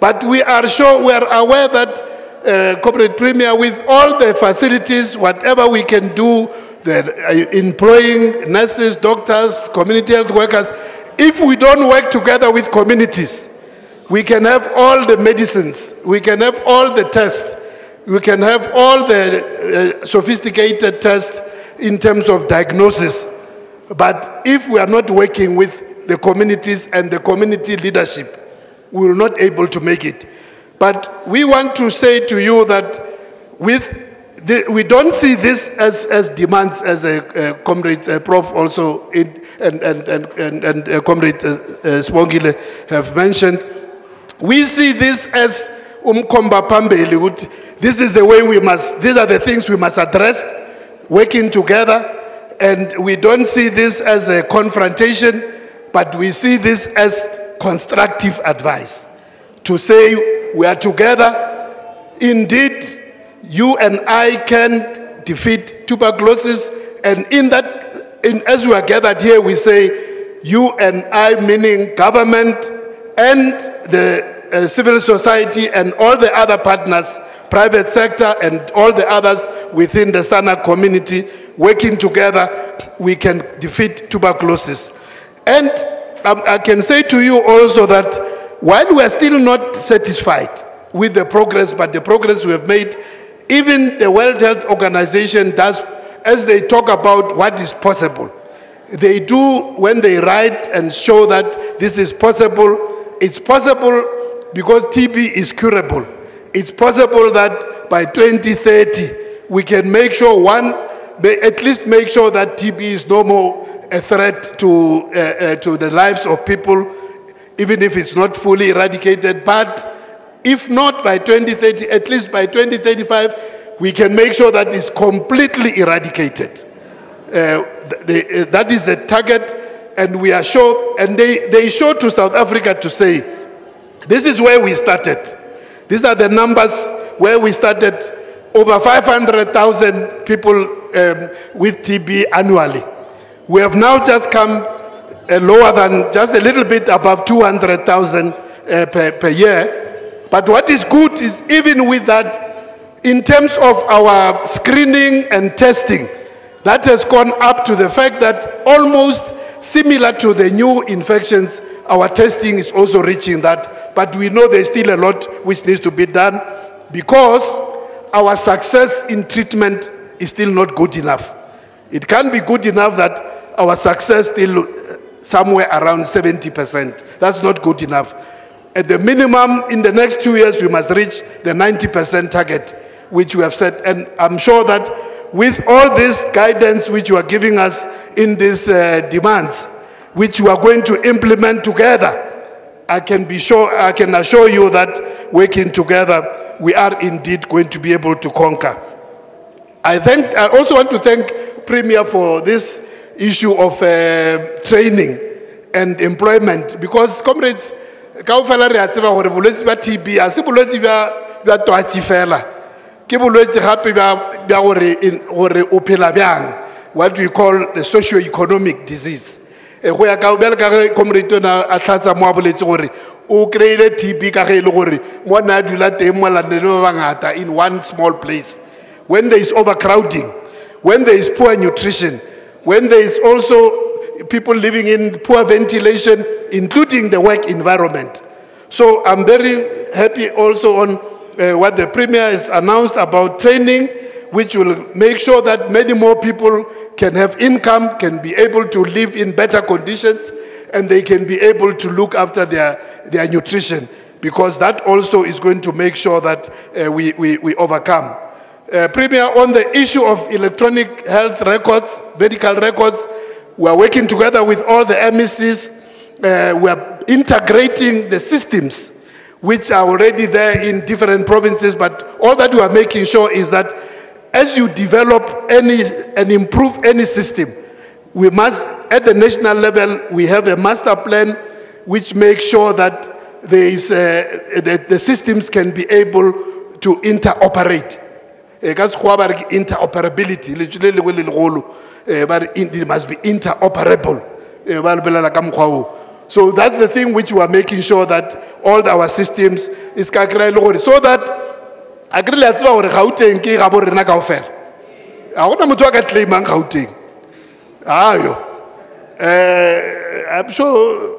But we are sure, we are aware that Corporate Premier, with all the facilities, whatever we can do, employing nurses, doctors, community health workers, if we don't work together with communities, we can have all the medicines, we can have all the tests, we can have all the sophisticated tests in terms of diagnosis. But if we are not working with the communities and the community leadership, we will not be able to make it. But we want to say to you that we don't see this as demands, as a comrade Prof also and comrade Swongile have mentioned. We see this as umkomba pambili. This is the way we must, these are the things we must address, working together. And we don't see this as a confrontation, but we see this as constructive advice. To say we are together, indeed, you and I can defeat tuberculosis, and as we are gathered here, we say you and I, meaning government and the civil society and all the other partners, private sector and all the others within the SANAC community, working together, we can defeat tuberculosis. And I can say to you also that while we are still not satisfied with the progress, but the progress we have made, even the World Health Organization does, as they talk about what is possible, they do when they write and show that this is possible. It's possible because TB is curable. It's possible that by 2030, we can make sure at least make sure that TB is no more a threat to the lives of people, even if it's not fully eradicated. But if not by 2030, at least by 2035, we can make sure that it's completely eradicated. That is the target, and we are sure, and they show to South Africa to say, this is where we started. These are the numbers where we started, over 500,000 people with TB annually. We have now just come lower than, just a little bit above 200,000 per year. But what is good is even with that, in terms of our screening and testing, that has gone up to the fact that almost similar to the new infections, our testing is also reaching that. But we know there's still a lot which needs to be done because our success in treatment is still not good enough. It can be good enough that our success still somewhere around 70%. That's not good enough. At the minimum, in the next 2 years, we must reach the 90% target, which we have set. And I'm sure that with all this guidance which you are giving us in these demands, which we are going to implement together, I can assure you that working together, we are indeed going to be able to conquer. I also want to thank Premier for this issue of training and employment, because comrades, kaofela re a tseba gore bolwetse ba TB a se bolwetse ba twatsi fela, ke bolwetse gape ba gore o phela bjang, what we call the socio-economic disease. Go ya ka bjale ka ge comrade ona a tlatsa mo a boletse gore o kry-ile TB ka ge e le gore mo na a dula teng molane le ba bangata in one small place. When there is overcrowding, when there is poor nutrition, when there is also people living in poor ventilation, including the work environment. So I'm very happy also on what the Premier has announced about training, which will make sure that many more people can have income, can be able to live in better conditions, and they can be able to look after their nutrition, because that also is going to make sure that we overcome. Premier, on the issue of electronic health records, medical records, we are working together with all the MECs. We are integrating the systems which are already there in different provinces, but all that we are making sure is that as you develop and improve any system, we must, at the national level, we have a master plan which makes sure that there is, the systems can be able to interoperate. Interoperability, but it must be interoperable. So that's the thing which we are making sure that all our systems is so that I agree let's go Gauteng ke ga bo rena kaofela. A gona motho a ka claimang Gauteng. Ayo. I'm sure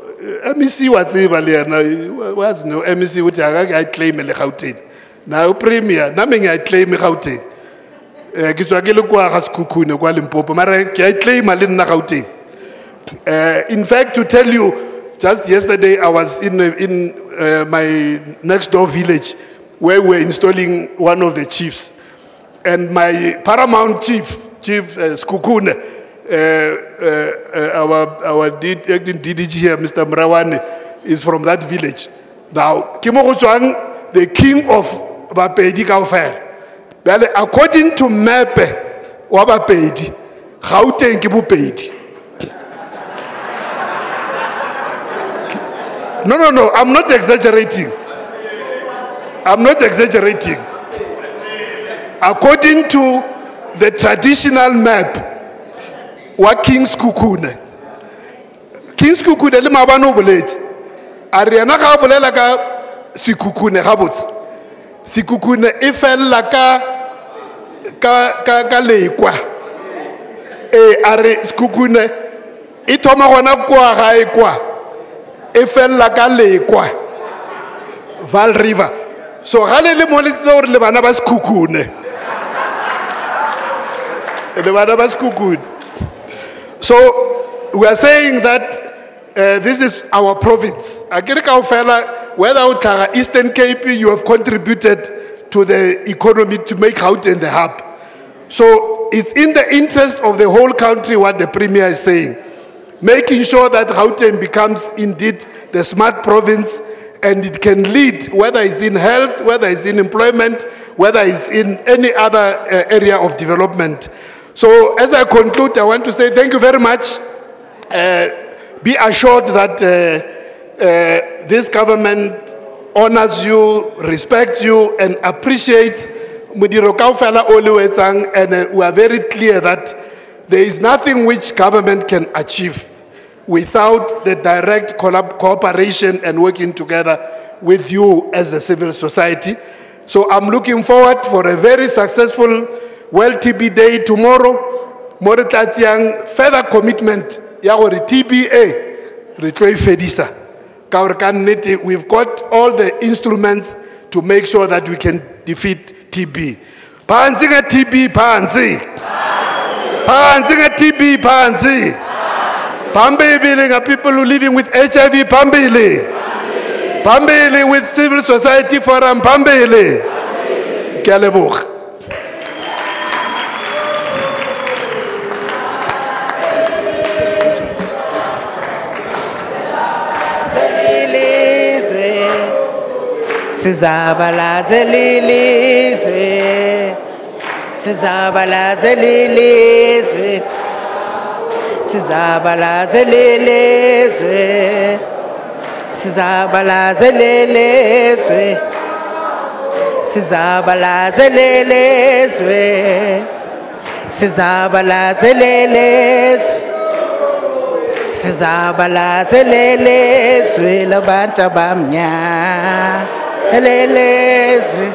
MEC wa tseba le yena was no MEC which I claim le Gauteng. Now premier na me I claim Gauteng. Ke tswa ke le kwa ga Sekhukhune kwa Limpopo mara ke I claim le nna Gauteng. In fact, to tell you, just yesterday I was in my next door village where we were installing one of the chiefs. And my paramount chief Sekhukhune, our acting DDG here, Mr. Mrawane, is from that village. Now, Kimogotswang, the king of Bapedi Kaofela. According to Mepe wa Bapedi, Gauteng ke Bopedi. No, I'm not exaggerating. According to the traditional map, what King's Sekhukhune le mabano boletse. Ariana ga bolela ka Sekhukhune ga botse. Sekhukhune e fella ka lekwa. Are Sekhukhune e thoma gona kwa ga e kwa. E fella ka lekwa. Val River. So gale le moletse gore le bana ba Sekhukhune. So we are saying that this is our province. Whether out Eastern Cape, you have contributed to the economy to make Gauteng the hub. So it's in the interest of the whole country what the Premier is saying. Making sure that Gauteng becomes indeed the smart province and it can lead, whether it's in health, whether it's in employment, whether it's in any other area of development. So as I conclude, I want to say thank you very much. Be assured that this government honors you, respects you, and appreciates Mudiro Kaofela Oluwetsang, and we are very clear that there is nothing which government can achieve without the direct cooperation and working together with you as the civil society. So I'm looking forward for a very successful World TB Day tomorrow. Moritatiang further commitment yagori TBA retwe fedisa. We've got all the instruments to make sure that we can defeat TB. Panzinga TB panzi. Panzinga TB panzi. Pambili people who living with HIV Pambili. Pambili with civil society forum Pambili. Kalebukh. Sizabalaze lilizwe, sizabalaze lilizwe, sizabalaze lilizwe, sizabalaze lilizwe, sizabalaze lilizwe, sizabalaze lilizwe, sizabalaze lilizwe labantu abamnyama. Elelezwe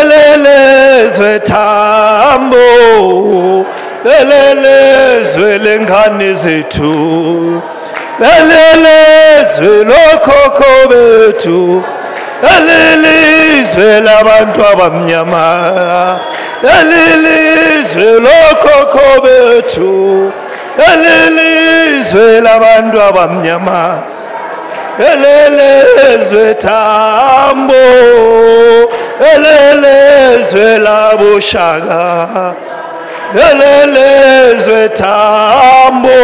Elelezwe Tambo Elelezwe lengane zethu Elelezwe lokhokho bethu Elelezwe labantu abamnyama Elelezwe lokhokho bethu Elelezwe labantu abamnyama Elelezwe Tambo Elelezwe laboshaka Elelezwe Tambo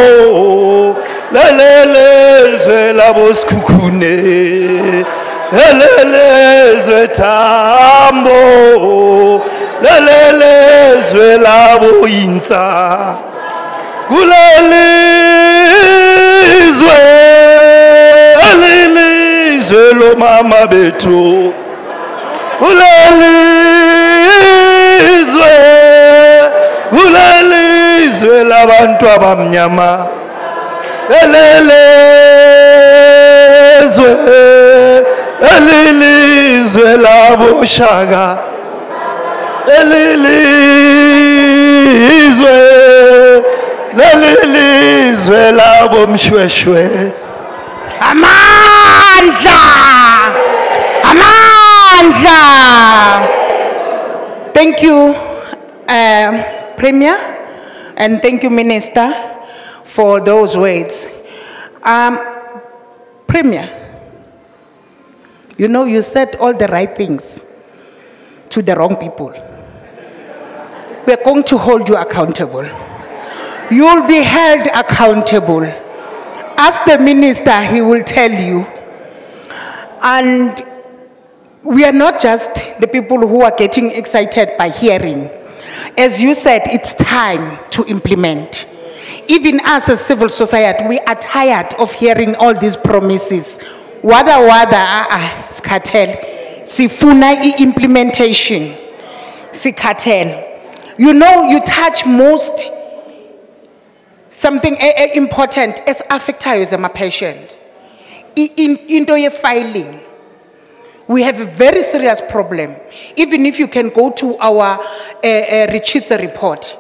Elelezwe laboskhukhune Elelezwe Tambo Elelezwe laboyintsa Kulelizwe, elilizwe lo mama betu. Kulelizwe, kulelizwe labantu abamnyama elilizwe laboshaka lelilizwe labomshweshwe Amandla! Thank you, Premier, and thank you, Minister, for those words. Premier, you know, you said all the right things to the wrong people. We are going to hold you accountable. You will be held accountable. Ask the minister, he will tell you. And we are not just the people who are getting excited by hearing. As you said, it's time to implement. Even us as civil society, we are tired of hearing all these promises. Wada, skatel. Sifuna implementation. Sikatel. You know, you touch most something important as affected as a patient. Into your filing. We have a very serious problem. Even if you can go to our Richitsa report,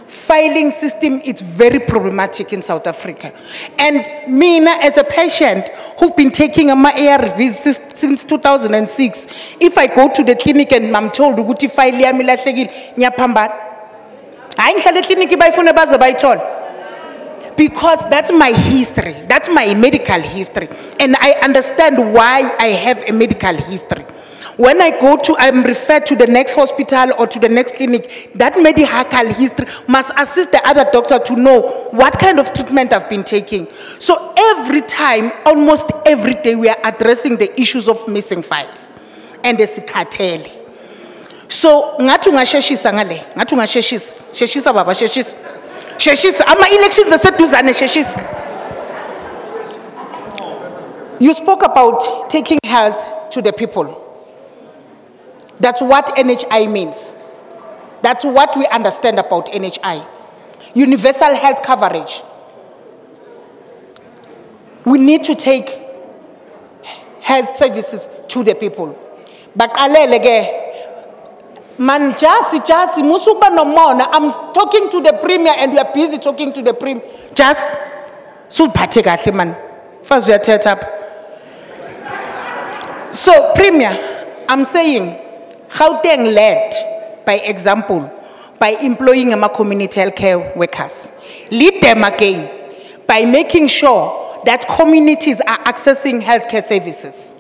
filing system is very problematic in South Africa. And me, as a patient who've been taking my ARVs since 2006, if I go to the clinic and I'm told to file because that's my history, that's my medical history, and I understand why I have a medical history. When I go to, I'm referred to the next hospital or to the next clinic, that medical history must assist the other doctor to know what kind of treatment I've been taking. So every time, almost every day, we are addressing the issues of missing files and the cartel. So, sheshisa baba, sheshisa. Sheshisa, ama elections are set to sheshisa. You spoke about taking health to the people. That's what NHI means. That's what we understand about NHI. Universal health coverage. We need to take health services to the people. Man, just, musuba no more. I'm talking to the premier and we are busy talking to the premier. Just, so pategate man. First we are set up. So, premier, I'm saying, Gauteng led by example, by employing our community healthcare workers. Lead them again by making sure that communities are accessing healthcare services.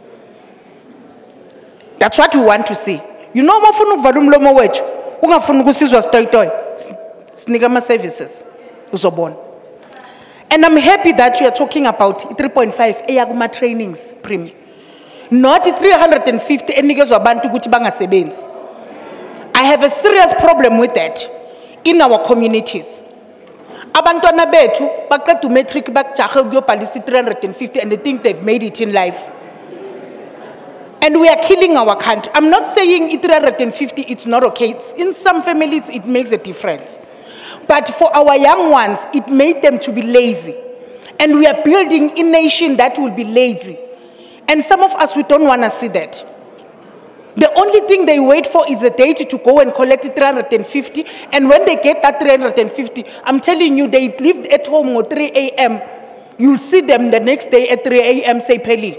That's what we want to see. You know, mafunu valumlomo wetu, ungafunu kusizwa stoy snigama services, uzobona. And I'm happy that you are talking about 3.5 eyaguma trainings, Premier. Not 350 enikezwa abantu ukuthi bangasebenzi. I have a serious problem with that in our communities. Abantwana bethu baqeda matric bajahe ukuyobhalisa 350 and they think they've made it in life. And we are killing our country. I'm not saying 350 it's not okay. In some families it makes a difference. But for our young ones, it made them to be lazy. And we are building a nation that will be lazy. And some of us, we don't want to see that. The only thing they wait for is a date to go and collect 350. And when they get that 350, I'm telling you, they lived at home at 3 a.m. You'll see them the next day at 3 a.m. say Peli.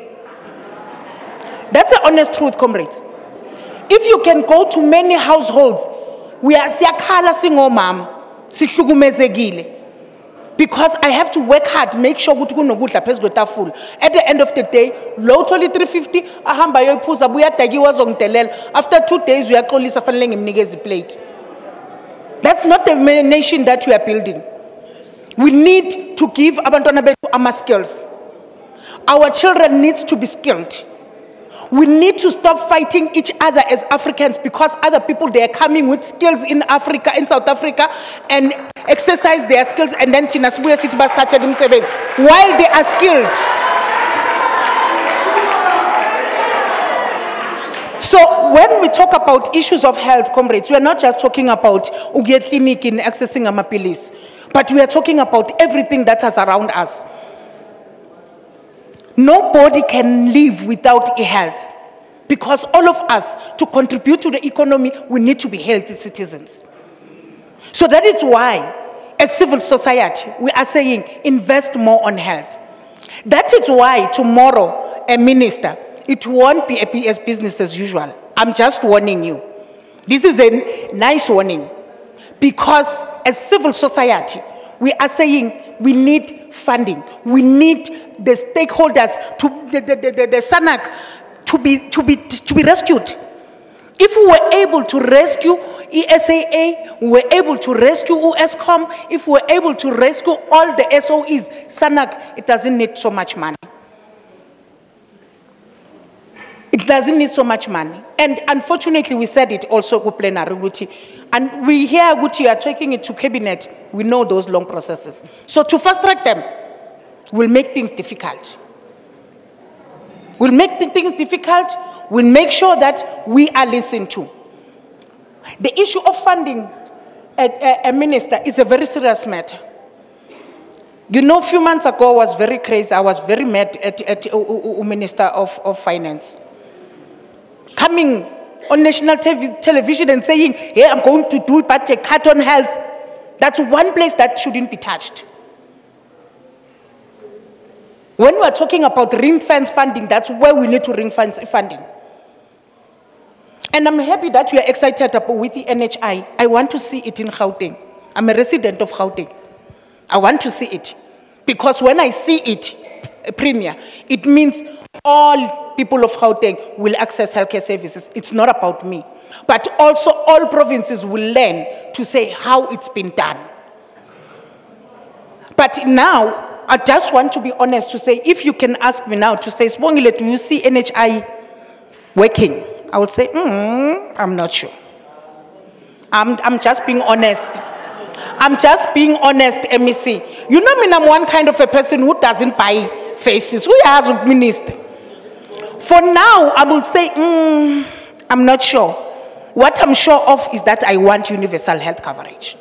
That's the honest truth, comrades. If you can go to many households, we are siyakhala singomama, sihlugumezekile. Because I have to work hard, make sure ukuthi kunokudla phezu kwetafula. At the end of the day, lo utholi 350, ahamba yoyiphuza buya dakiwa zongidelela. After 2 days uyaxolisa fanele ngimnikeze plate. That's not the nation that we are building. We need to give abantwana bethu ama skills. Our children need to be skilled. We need to stop fighting each other as Africans because other people, they are coming with skills in Africa, in South Africa, and exercise their skills, and then Tinasbuya Sitba started himself while they are skilled. So when we talk about issues of health, comrades, we are not just talking about uget clinic in accessing amapilis. But we are talking about everything that is around us. Nobody can live without health. Because all of us, to contribute to the economy, we need to be healthy citizens. So that is why, as civil society, we are saying invest more on health. That is why tomorrow, a minister, it won't be as business as usual. I'm just warning you. This is a nice warning. Because as civil society, we are saying we need funding. We need the stakeholders, the SANAC, to be rescued. If we were able to rescue ESAA, we were able to rescue USCOM, if we were able to rescue all the SOEs, SANAC, it doesn't need so much money. It doesn't need so much money. And unfortunately, we said it also to plenary, and we hear what you are taking it to cabinet. We know those long processes. So to fast track them will make things difficult. We'll make things difficult. We'll make sure that we are listened to. The issue of funding a minister is a very serious matter. You know, a few months ago, I was very crazy. I was very mad at Minister of Finance. Coming on national television and saying, hey, I'm going to do but a cut on health. That's one place that shouldn't be touched. When we are talking about ring-fence funding, that's where we need to ring-fence funding. And I'm happy that you are excited with the NHI. I want to see it in Gauteng. I'm a resident of Gauteng. I want to see it. Because when I see it, Premier, it means all people of Gauteng will access healthcare services. It's not about me. But also all provinces will learn to say how it's been done. But now, I just want to be honest to say, if you can ask me now to say, Sibongile, do you see NHI working? I would say, I'm not sure. I'm just being honest. I'm just being honest, MEC. You know me, I'm one kind of a person who doesn't buy faces. Who has a minister? For now, I will say, I'm not sure. What I'm sure of is that I want universal health coverage.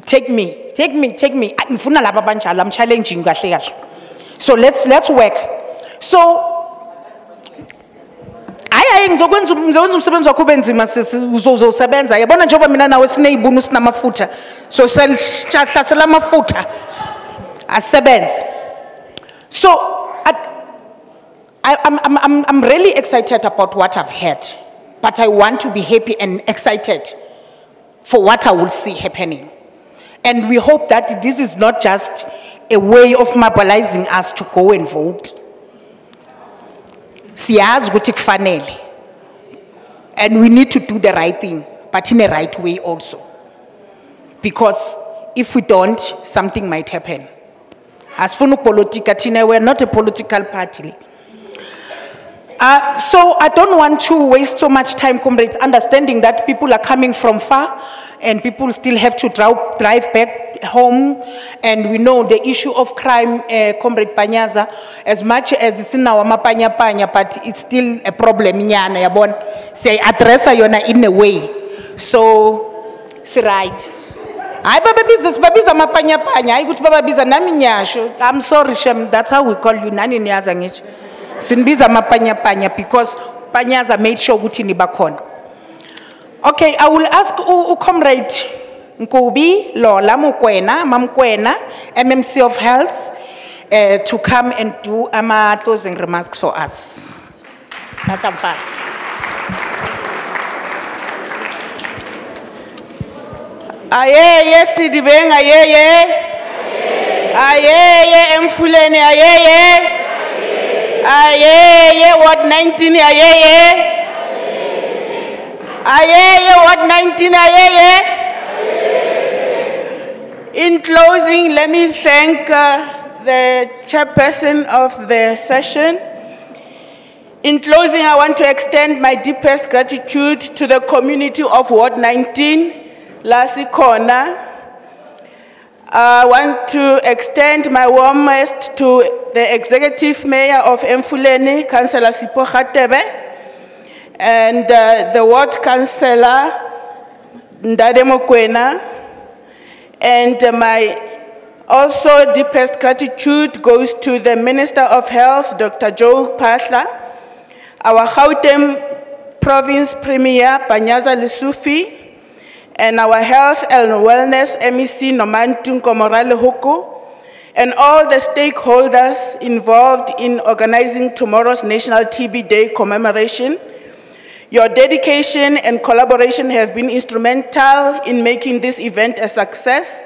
Take me. I'm challenging. So let's work. So ngizokwenza umsebenzi wakho ubenzima uzosebenza yabona njengoba mina nawe sineyibunu sinamafutha so sihlasela amafutha asebenze. So I'm really excited about what I've heard, but I want to be happy and excited for what I will see happening. And we hope that this is not just a way of mobilizing us to go and vote. And we need to do the right thing, but in a right way also. Because if we don't, something might happen. As for no politica, we're not a political party. So I don't want to waste so much time, comrades, understanding that people are coming from far and people still have to drive back home. And we know the issue of crime, Comrade Panyaza, as much as it's in our mapanya, but it's still a problem. Say address in a way. So, it's right. I'm sorry, Shem, that's how we call you. Nani Nyazangich. Sinbiza mapanya because Panyaza made sure guti ni bakon. Okay, I will ask Comrade Nkobi, Lola Mukwena, Mamkwena, MMC of Health, to come and do closing remarks for us. That's a fast. Aye, Sedibeng, aye, Mfuleni, aye, Ward 19, aye, Ward 19, In closing, let me thank the chairperson of the session. In closing, I want to extend my deepest gratitude to the community of Ward 19, Lasi Corner. I want to extend my warmest to the Executive Mayor of Mfuleni, Councillor Sipho Khatebe, and the Ward Councillor Ndade Mokwena, And my also deepest gratitude goes to the Minister of Health, Dr. Joe Phaahla, our Gauteng Province Premier, Panyaza Lesufi, and our Health and Wellness MEC, Nomantu, Nkomo-Ralehoko, and all the stakeholders involved in organizing tomorrow's National TB Day commemoration. Your dedication and collaboration have been instrumental in making this event a success,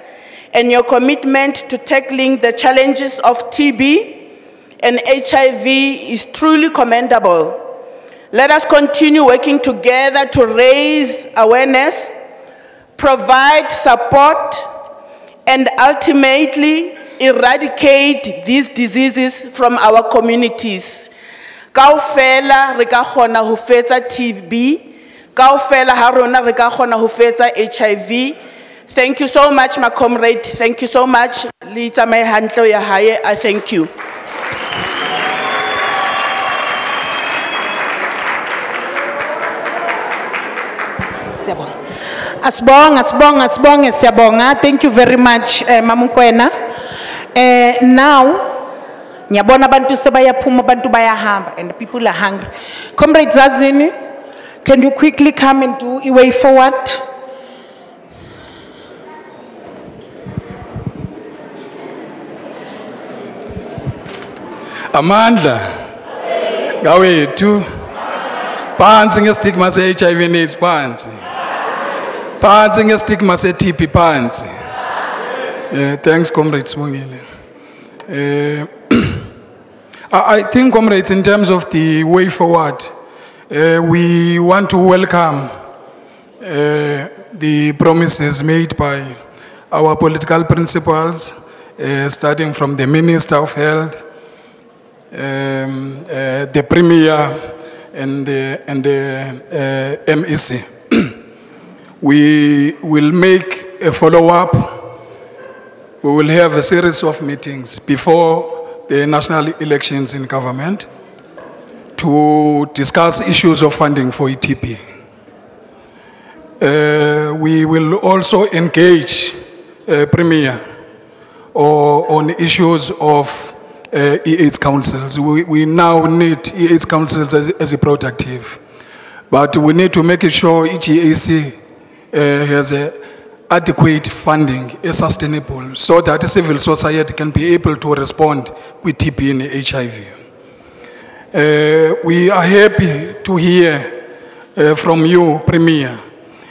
and your commitment to tackling the challenges of TB and HIV is truly commendable. Let us continue working together to raise awareness, provide support, and ultimately eradicate these diseases from our communities. Kaofela re ka kgona ho fetsa TB, kaofela ha rona re ka kgona ho fetsa HIV. Thank you so much, my comrade. Thank you so much. Le tsamaye hantle ya hae. I thank you. Asibonga, siyabonga. Thank you very much, Mamukwena. Now, nyabona bantu sebayaphuma, bantu bayahamba, and people are hungry. Comrade Zazini, can you quickly come and do a way forward? Amandla, gawethu, phansi ngestigma se-HIV/AIDS phansi. Phansi ngestigma se-TB phansi. Thanks, comrades. I think, comrades, in terms of the way forward, we want to welcome the promises made by our political principals, starting from the Minister of Health, the Premier, and the MEC. We will make a follow-up. We will have a series of meetings before the national elections in government to discuss issues of funding for ETP. We will also engage Premier on issues of AIDS councils. We now need AIDS councils as a productive, but we need to make sure each EAC has adequate funding is sustainable so that civil society can be able to respond with TB and HIV. We are happy to hear from you, Premier,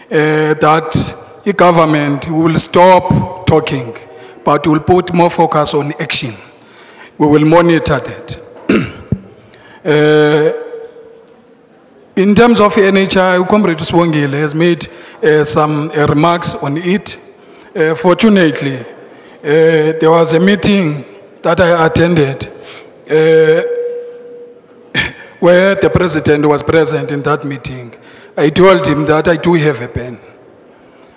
that the government will stop talking, but will put more focus on action. We will monitor that. In terms of NHI, Comrade Swangile has made some remarks on it. Fortunately, there was a meeting that I attended where the president was present in that meeting. I told him that I do have a pen.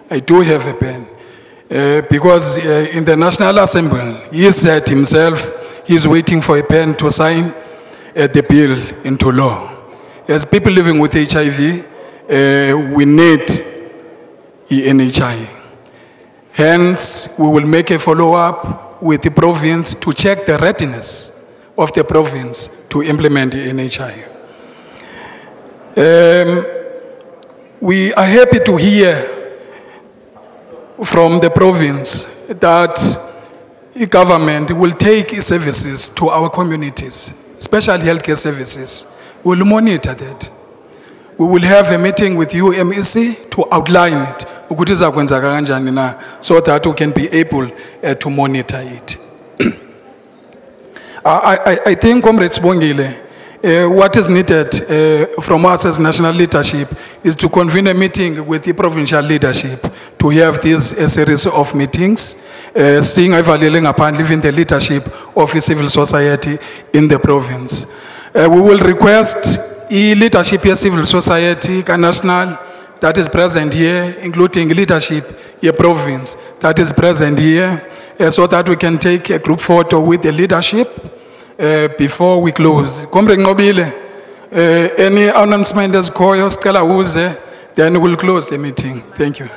I do have a pen. Because in the National Assembly, he said himself he's waiting for a pen to sign the bill into law. As people living with HIV, we need NHI. Hence, we will make a follow-up with the province to check the readiness of the province to implement the NHI. We are happy to hear from the province that the government will take services to our communities, especially healthcare services. We will monitor that. We will have a meeting with you, MEC, to outline it, so that we can be able to monitor it. I think, Comrades Bongile, what is needed from us as national leadership is to convene a meeting with the provincial leadership to have this series of meetings, seeing upon living the leadership of the civil society in the province. We will request leadership of civil society, national, that is present here, including leadership of province that is present here, so that we can take a group photo with the leadership before we close. Comrade Nobile, any announcement as then we'll close the meeting. Thank you.